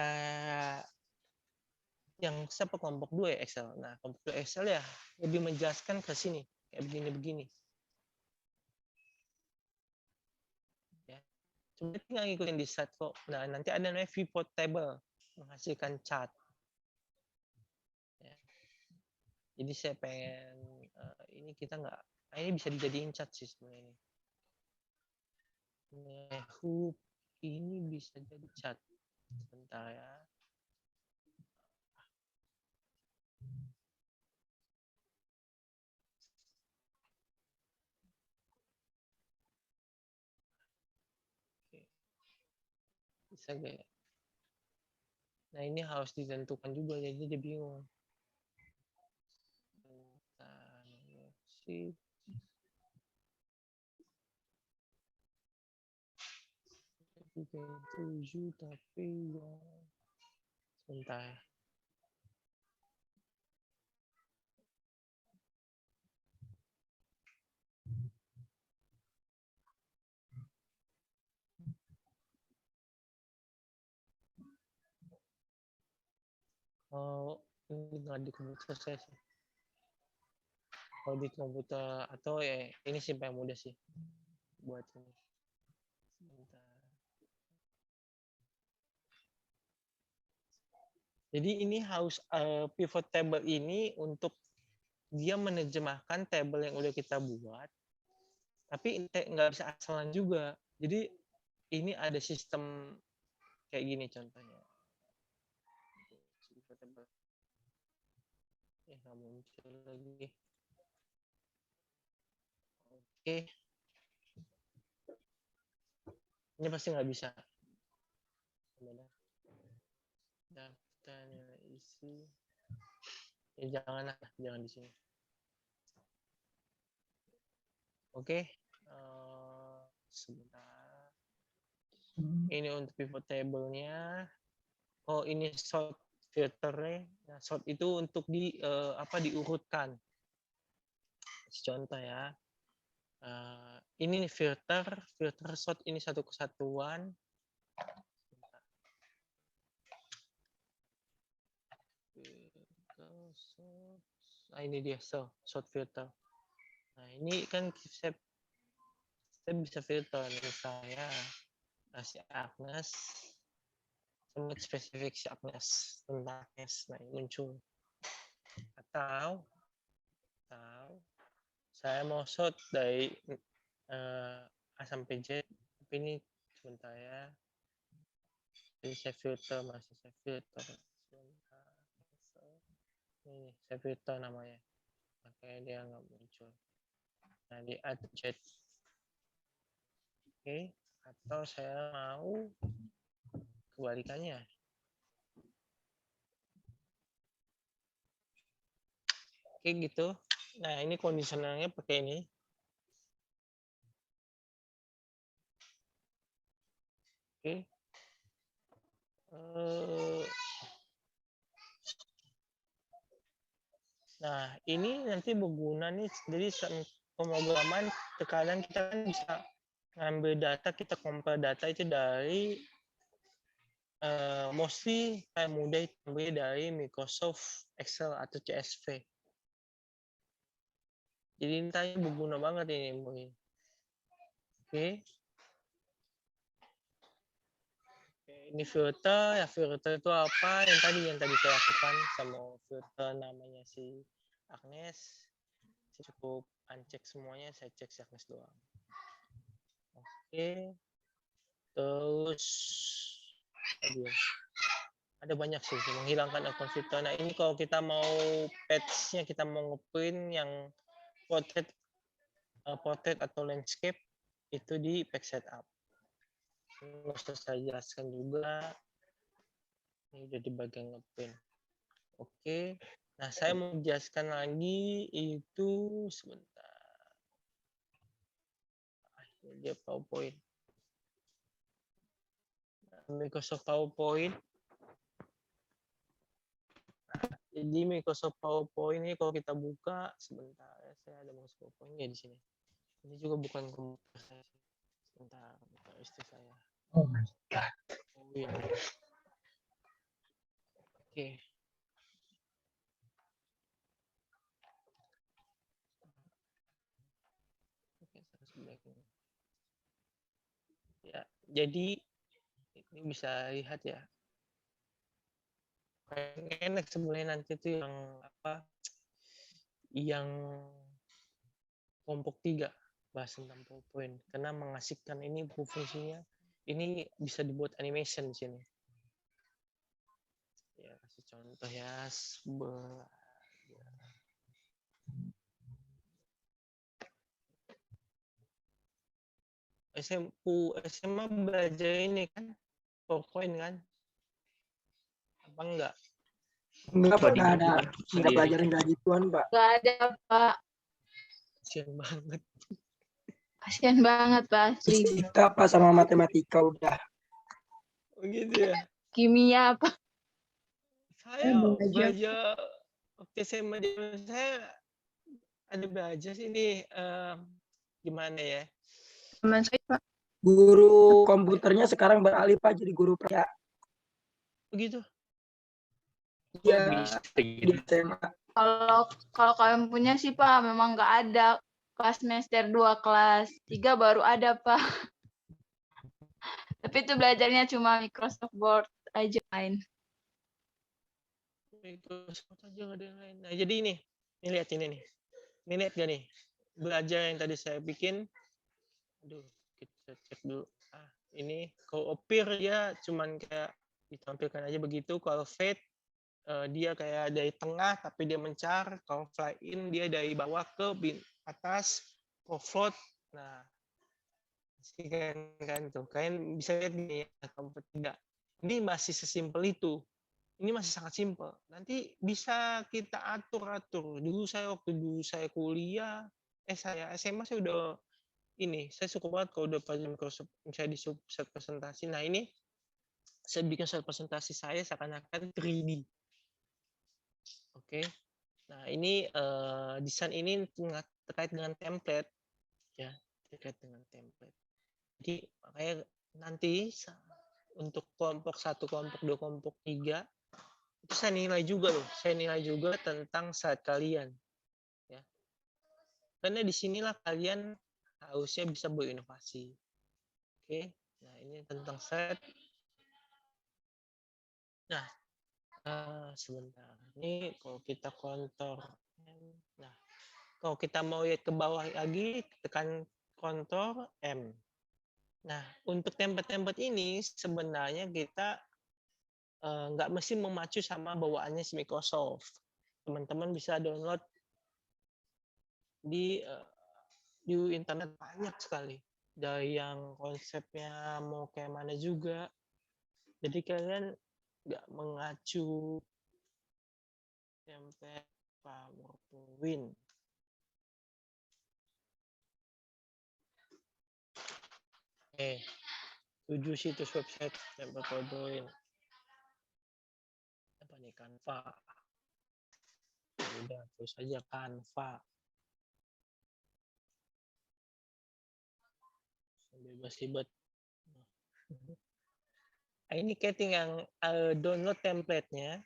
yang siapa kelompok 2 ya Excel. Nah, kelompok 2 Excel ya lebih menjelaskan ke sini kayak begini-begini. Ya. Coba tinggal ngikutin di slide kok. Nah, nanti ada namanya pivot table menghasilkan chart. Ya. Jadi saya pengen ini kita nggak, ini bisa dijadiin chart sih sebenarnya ini. Hoop ini bisa jadi chart. Sebentar ya. Bisa gak ya? Nah ini harus ditentukan juga, jadi dia bingung. Si 7 tapi ya sebentar. Oh, ini nggak di komputer saya sih. Kalau di komputer atau ya ini sih paling mudah sih buat ini. Sebentar. Jadi ini harus pivot table ini untuk dia menerjemahkan table yang udah kita buat, tapi nggak bisa asalan juga. Jadi ini ada sistem kayak gini contohnya. Pivot table. Nggak muncul lagi. Oke. Ini pasti nggak bisa. Daftarnya isi. Ya janganlah, jangan di sini. Oke. Sebentar. Ini untuk pivot table-nya. Oh, ini sort filternya. Nah, sort itu untuk diurutkan. Contoh ya. Ini filter sort ini satu kesatuan. Nah, ini dia sort filter. Nah, ini kan saya bisa filter misalnya si Agnes, sebut spesifik si Agnes tentang Agnes, nah ini muncul. Atau saya mau sort dari A sampai Z, tapi ini sebentar ya. Jadi saya filter, masih saya filter. Ini saya filter namanya, makanya dia nggak muncul. Nah di A to Z. Oke, atau saya mau kebalikannya. Oke gitu. Nah ini kondisionalnya pakai ini. Oke. Nah ini nanti berguna nih. Jadi pemrograman terkadang kita kan bisa ngambil data, kita compare data itu dari mostly kayak mudah ambil dari Microsoft Excel atau CSV. Jadi ini tanya berguna banget ini mungkin. Oke. Ini filter, ya filter itu apa? Yang tadi saya lakukan sama filter namanya si Agnes. Saya cukup uncheck semuanya, saya cek si Agnes doang. Oke. Terus ada banyak sih menghilangkan akun filter. Nah ini kalau kita mau patch-nya, kita mau ngeprint yang portrait atau landscape itu di page setup. Ini harus saya jelaskan juga. Ini udah di bagian ngeprint. Oke. Nah saya mau jelaskan lagi itu sebentar. Ini dia PowerPoint. Microsoft PowerPoint. Jadi Microsoft PowerPoint ini kalau kita buka sebentar ya, saya ada Microsoft PowerPoint di sini. Ini juga bukan komputer saya. Sebentar, bentar, istri saya. Oh my God. Win. Oke. Oke, ya, jadi ini bisa lihat ya. Paling enak sebenarnya nanti tuh yang apa? Yang kelompok 3 bahas tentang PowerPoint karena mengasihkan ini fungsinya. Ini bisa dibuat animation di sini. Ya, kasih contoh ya. SMA belajar ini kan PowerPoint kan? Apa enggak? Enggak, Pak, enggak ada. Coba Enggak sendiri. pelajarin kayak gituan, Pak. Gak ada, Pak. Kasian banget. Kasian banget, Pak. Asli. Fisika, Pak, sama matematika udah. Begitu ya. Kimia, Pak. Saya belajar waktu SMA di saya ada belajar sih ini gimana ya? Teman saya, Pak. Guru komputernya sekarang beralih, Pak, jadi guru praja. Begitu. Iya, Bisa di gitu. SMA. Kalau kalian punya sih, Pak, memang nggak ada. Kelas semester 2, kelas 3 baru ada, Pak. Tapi itu belajarnya cuma Microsoft Word aja main. Microsoft aja nggak ada yang lain. Nah, jadi ini lihat ini nih. Ini lihat gak nih? Belajar yang tadi saya bikin. Aduh, kita cek dulu. Ini kalau Opir ya cuman kayak ditampilkan aja begitu. Kalau Fate dia kayak dari tengah tapi dia mencar. Kalau Fly In dia dari bawah ke atas. Kalau Float, nah sih kan tuh. Kalian bisa lihat nih ya, kelompok 3. Ini masih sesimpel itu. Ini masih sangat simpel. Nanti bisa kita atur-atur. Dulu saya kuliah, saya SMA saya udah ini, saya suka banget kalau udah pelajaran Microsoft, misalnya di set presentasi. Nah ini saya bikin set presentasi saya seakan-akan 3D. Oke. Nah ini desain ini terkait dengan template, ya terkait dengan template. Jadi makanya nanti untuk kelompok 1, kelompok 2, kelompok 3 itu saya nilai juga loh. Saya nilai juga tentang saat kalian. Ya. Karena disinilah kalian harusnya bisa berinovasi. Oke. Nah ini tentang set. Nah sebentar. Ini kalau kita kontor. Nah kalau kita mau lihat ke bawah lagi, tekan kontor M. Nah untuk template-template ini sebenarnya kita nggak mesti memacu sama bawaannya si Microsoft. Teman-teman bisa download di internet banyak sekali. Dari yang konsepnya mau kayak mana juga. Jadi kalian nggak mengacu template PowerPoint. Tujuh situs website template PowerPoint. Apa nih, Canva. Udah terus aja Canva. Bebas ribet. Nah, ini kayak yang download template-nya.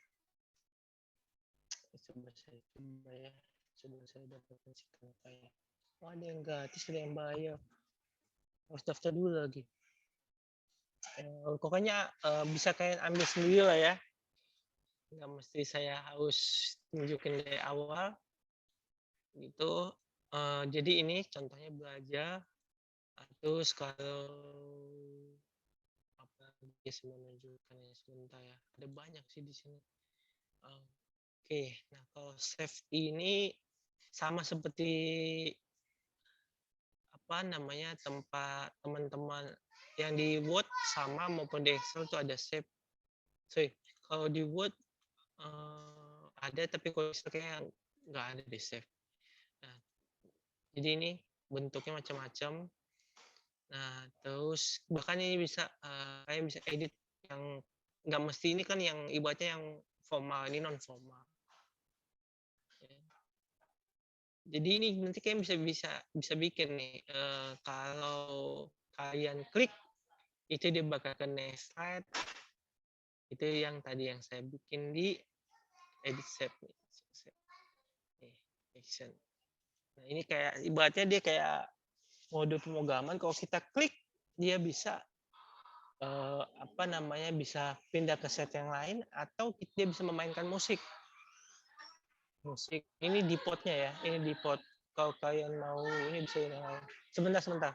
Coba saya coba ya. Coba saya dapatkan si Canva ya. Oh, ada yang gratis, ada yang bayar. Harus daftar dulu lagi. Pokoknya bisa kalian ambil sendiri lah ya. Nggak mesti saya harus tunjukin dari awal. Gitu. Jadi ini contohnya belajar. Terus kalau apa lagi saya menunjukkan sebentar ya. Ada banyak sih di sini. Oke, nah kalau save ini sama seperti apa namanya tempat teman-teman yang di Word sama maupun di Excel tuh ada save. Kalau di Word ada tapi kalau Excel kayak nggak ada di save. Nah, jadi ini bentuknya macam-macam. Nah, terus bahkan ini bisa kalian bisa edit yang nggak mesti ini kan yang ibaratnya yang formal, ini non formal. Jadi ini nanti kalian bisa bikin nih kalau kalian klik, itu dia bakal ke next slide. Itu yang tadi yang saya bikin di edit shape nih. Action. Nah, ini kayak ibaratnya dia kayak mode pemrograman. Kalau kita klik, dia bisa bisa pindah ke set yang lain atau dia bisa memainkan musik. Ini depotnya ya, ini depot. Kalau kalian mau ini bisa yang lain. Sebentar.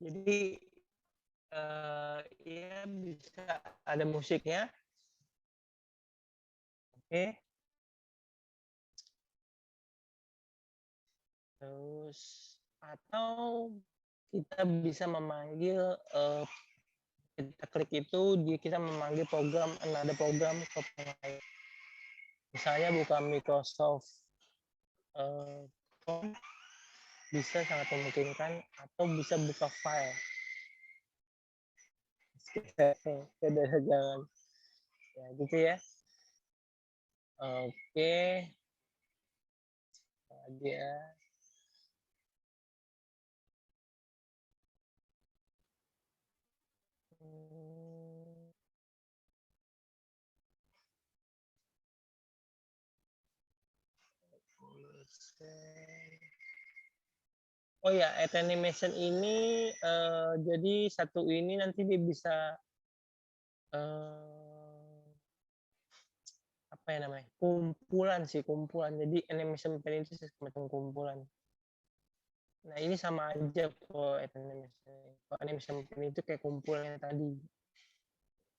Jadi ya bisa ada musiknya. Oke. Terus atau kita bisa memanggil kita klik itu kita memanggil ada program ke lain. Misalnya buka Microsoft Chrome bisa sangat memungkinkan atau bisa buka file. Ada jangan ya gitu ya. Oke. Dia oh ya, add animation ini jadi satu ini nanti dia bisa apa ya namanya? Kumpulan. Jadi animation pen itu semacam kumpulan. Nah, ini sama aja kok animation. Kalau animation pen itu kayak kumpulan tadi.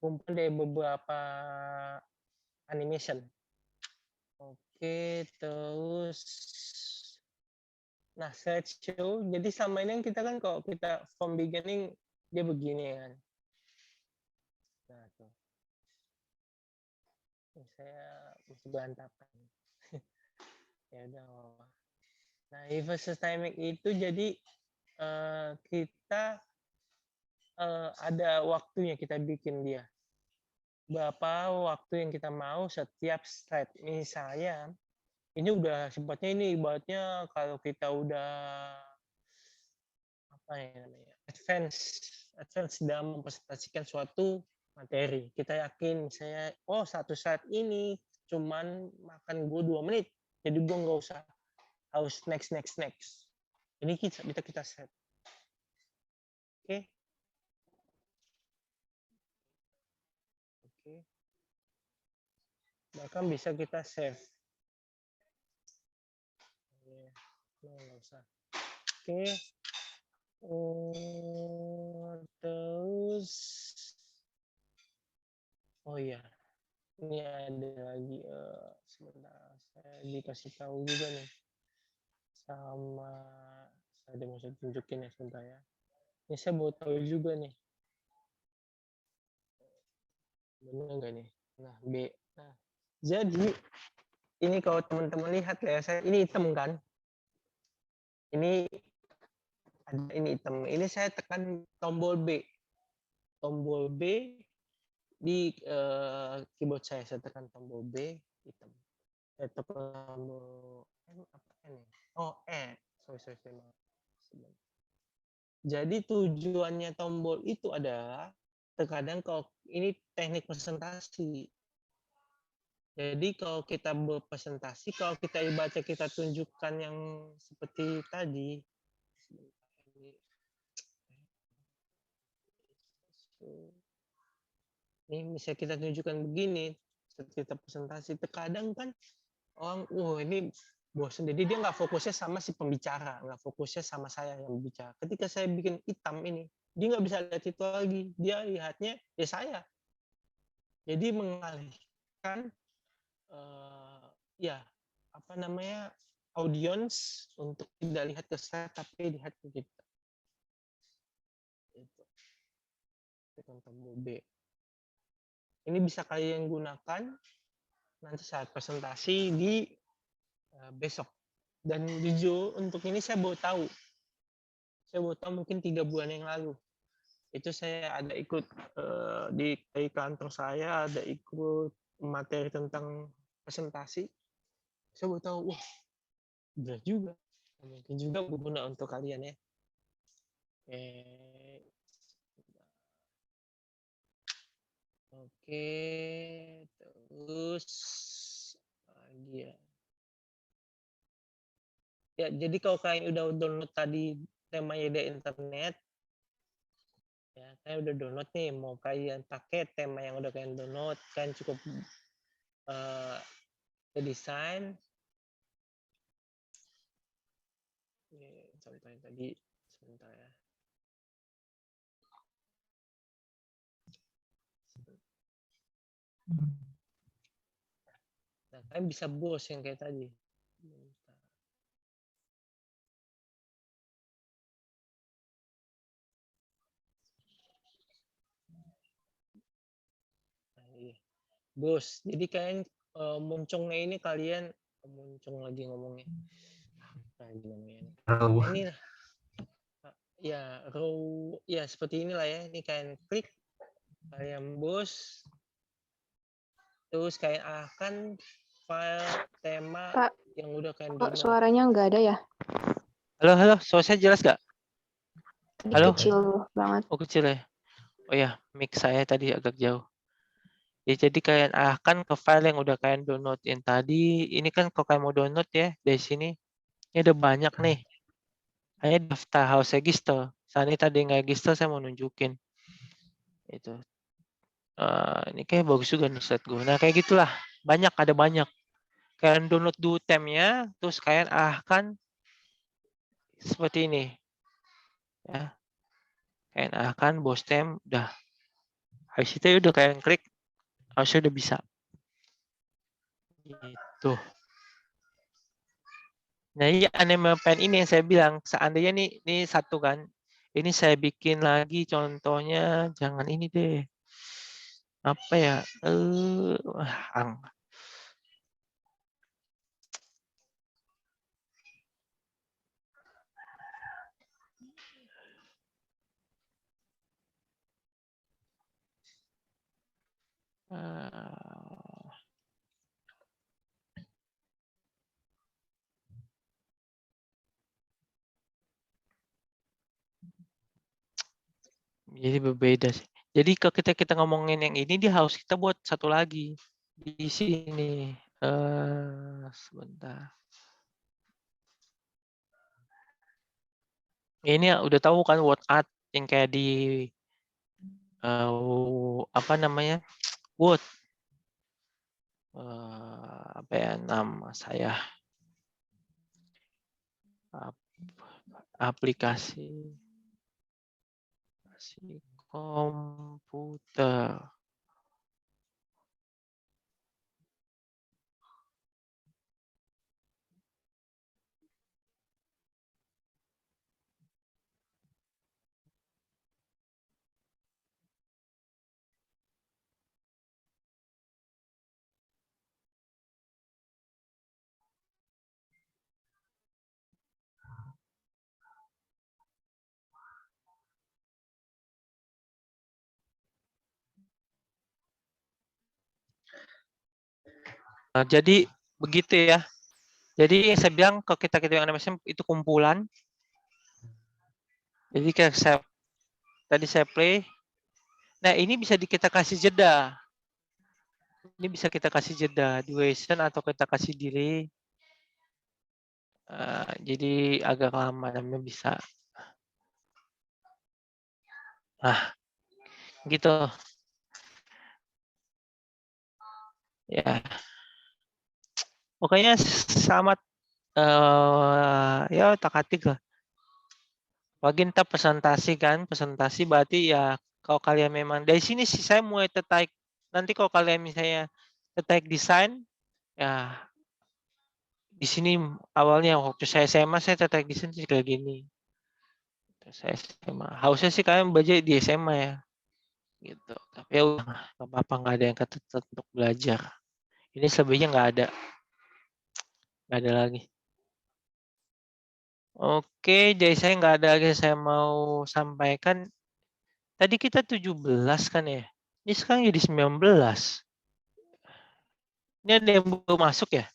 Kumpul dari beberapa animation. Oke, terus nah slideshow. Jadi sama ini yang kita kan kalau kita from beginning dia begini kan. Nah, tuh. Ini saya masih berantakan. Ya udah. Nah, versus timing itu jadi kita ada waktunya kita bikin dia. Berapa waktu yang kita mau setiap slide. Misalnya ini udah sebetulnya ini ibaratnya kalau kita udah apa ya namanya advance dalam mempresentasikan suatu materi. Kita yakin misalnya satu slide ini cuman makan gue 2 menit. Jadi gue nggak usah harus next. Ini kita set. Oke. Bahkan bisa kita save. Nggak usah. Oke. Terus iya. Ini ada lagi sebentar saya dikasih tahu juga nih sama saya mau tunjukin ya sebentar ya. Ini saya mau tahu juga nih. Benar nggak nih? Nah, B. Nah, jadi ini kalau teman-teman lihat ya, ini hitam kan? Ini hitam. Ini saya tekan tombol B. Tombol B di keyboard saya tekan tombol B hitam. Saya tekan tombol apa ini? Sorry. Jadi tujuannya tombol itu adalah terkadang kalau ini teknik presentasi. Jadi kalau kita berpresentasi, kalau kita ibaratnya kita tunjukkan yang seperti tadi, ini bisa kita tunjukkan begini, seperti kita presentasi. Terkadang kan orang, ini bosan. Jadi dia nggak fokusnya sama si pembicara, nggak fokusnya sama saya yang bicara. Ketika saya bikin hitam ini, dia nggak bisa lihat itu lagi. Dia lihatnya ya saya. Jadi mengalihkan audience untuk tidak lihat ke saya tapi lihat ke kita. Itu. tekan tombol B. Ini bisa kalian gunakan nanti saat presentasi di besok. Dan jujur untuk ini saya baru tahu. Saya baru tahu mungkin 3 bulan yang lalu. Itu saya ada ikut di kantor saya, ada ikut materi tentang presentasi. Saya baru tahu, wah, benar juga. Mungkin juga berguna untuk kalian ya. Oke, terus lagi ya. Ya, jadi kalau kalian udah download tadi temanya di internet, ya, kalian udah download nih, mau kalian pakai tema yang udah kalian download, kalian cukup desain. Ini contohnya tadi, sebentar ya. Nah, kalian bisa bos yang kayak tadi. Nah, iya. Bos, jadi kalian muncungnya ini kalian muncung lagi ngomongnya. Nah, gimana? Nah, ini lah. Ya, row ya seperti inilah ya. Ini kalian klik, kalian bos. Terus kalian akan file tema Pak, yang udah kalian kok download. suaranya nggak ada ya? Halo, suara saya jelas gak? Tadi Halo? kecil banget. Oh, kecil ya? Oh ya, mic saya tadi agak jauh. Ya, jadi kalian akan ke file yang udah kalian download yang tadi. Ini kan kalau kalian mau download ya, dari sini. Ini ada banyak nih. Hanya daftar house register. Saat ini tadi nggak register, saya mau nunjukin. Itu. Ini kayak bagus juga nih set gue. Nah, kayak gitulah. Ada banyak. Kalian download dulu temnya, terus kalian arahkan seperti ini. Ya. Kalian arahkan bos tem, udah. Habis itu udah kalian klik, harusnya udah bisa. Gitu. Nah, iya anime pen ini yang saya bilang, seandainya ini satu kan, ini saya bikin lagi contohnya, jangan ini deh. Apa ya? Jadi berbeda sih. Jadi kalau kita ngomongin yang ini, dia harus kita buat satu lagi di sini. Sebentar. Ini udah tahu kan word art yang kayak di apa namanya? Word. Apa ya nama saya? Aplikasi komputer. Nah, jadi begitu ya. Jadi yang saya bilang kalau kita yang animation itu kumpulan. Jadi kayak tadi saya play. Nah, ini bisa kita kasih jeda. Ini bisa kita kasih jeda duration atau kita kasih delay. Jadi agak lama namanya bisa. Nah, gitu. Ya. Pokoknya selamat ya otak-atik lah. Pagi ntar presentasi kan, presentasi berarti ya kalau kalian memang dari sini sih saya mulai tertarik. Nanti kalau kalian misalnya tertarik desain, ya di sini awalnya waktu saya SMA saya tertarik desain kayak gini. Saya SMA. Harusnya sih kalian belajar di SMA ya. gitu. Tapi ya udah nggak apa-apa, nggak ada yang ketuntut untuk belajar. Ini selebihnya nggak ada lagi. Oke, jadi saya nggak ada lagi saya mau sampaikan. Tadi kita 17 kan ya? Ini sekarang jadi 19. Ini ada yang baru masuk ya?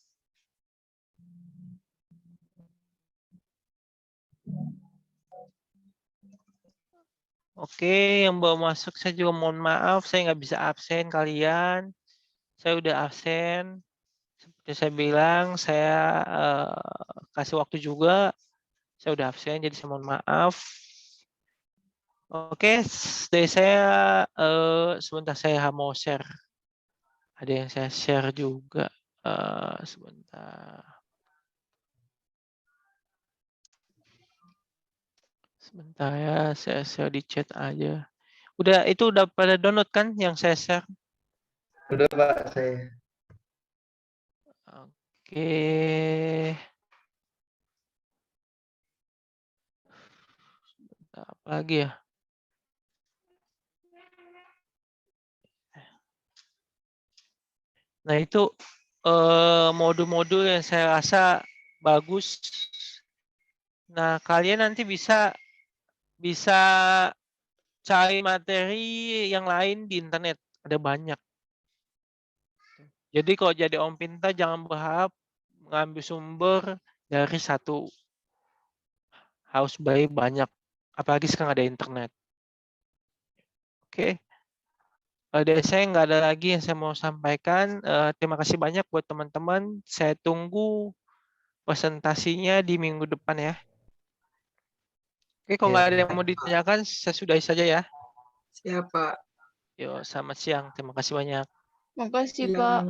Oke, yang baru masuk saya juga mohon maaf, saya nggak bisa absen kalian. Saya udah absen. Seperti saya bilang, saya kasih waktu juga. Saya udah absen, jadi saya mohon maaf. Oke, dari saya sebentar saya mau share. Ada yang saya share juga. Sebentar. Sebentar ya, saya share di chat aja. Itu udah pada download kan yang saya share? Udah Pak, saya. Oke. Apa lagi ya? Nah itu modul-modul yang saya rasa bagus. Nah kalian nanti bisa cari materi yang lain di internet, ada banyak. Jadi kalau jadi Om Pintar jangan berharap mengambil sumber dari satu. Harus baik banyak, apalagi sekarang ada internet. Oke. Dari saya nggak ada lagi yang saya mau sampaikan. Terima kasih banyak buat teman-teman. Saya tunggu presentasinya di minggu depan ya. Oke, kalau nggak ada yang mau ditanyakan, saya sudahi saja ya. Siap, Pak. Yo, selamat siang. Terima kasih banyak. Makasih, Iya. Pak.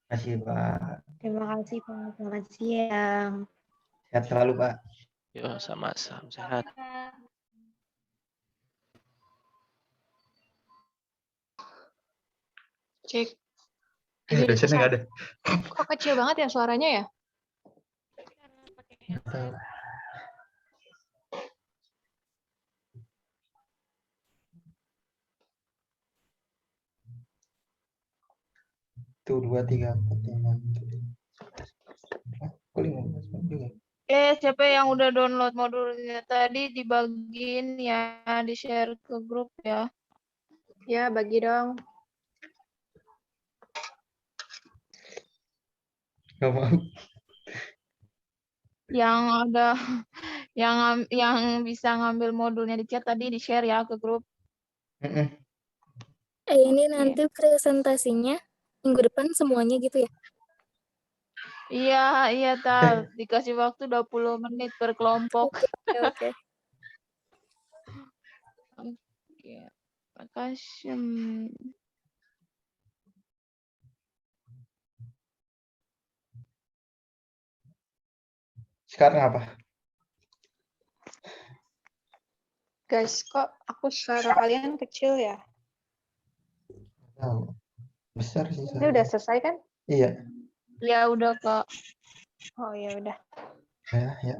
Terima kasih Pak. Terima kasih Pak. Selamat siang. Sehat selalu Pak. Yo, sama sehat. Cek. Ini Dosennya nggak ada. kok kecil banget ya suaranya ya? Tuh 2, 3, 4, 5, 6, 15 juga. Siapa yang udah download modulnya tadi dibagiin ya, di-share ke grup ya. Ya, bagi dong. Nggak mau. Yang ada yang bisa ngambil modulnya di chat tadi di-share ya ke grup. Ini nanti presentasinya minggu depan semuanya gitu ya? Iya, Tal. Dikasih waktu 20 menit per kelompok. Oke. Oke. Makasih. Sekarang apa? Guys, kok aku suara kalian kecil ya? Tahu. Besar sih. Ini udah selesai kan? Iya. Ya udah, Kak. Oh ya udah. Ya.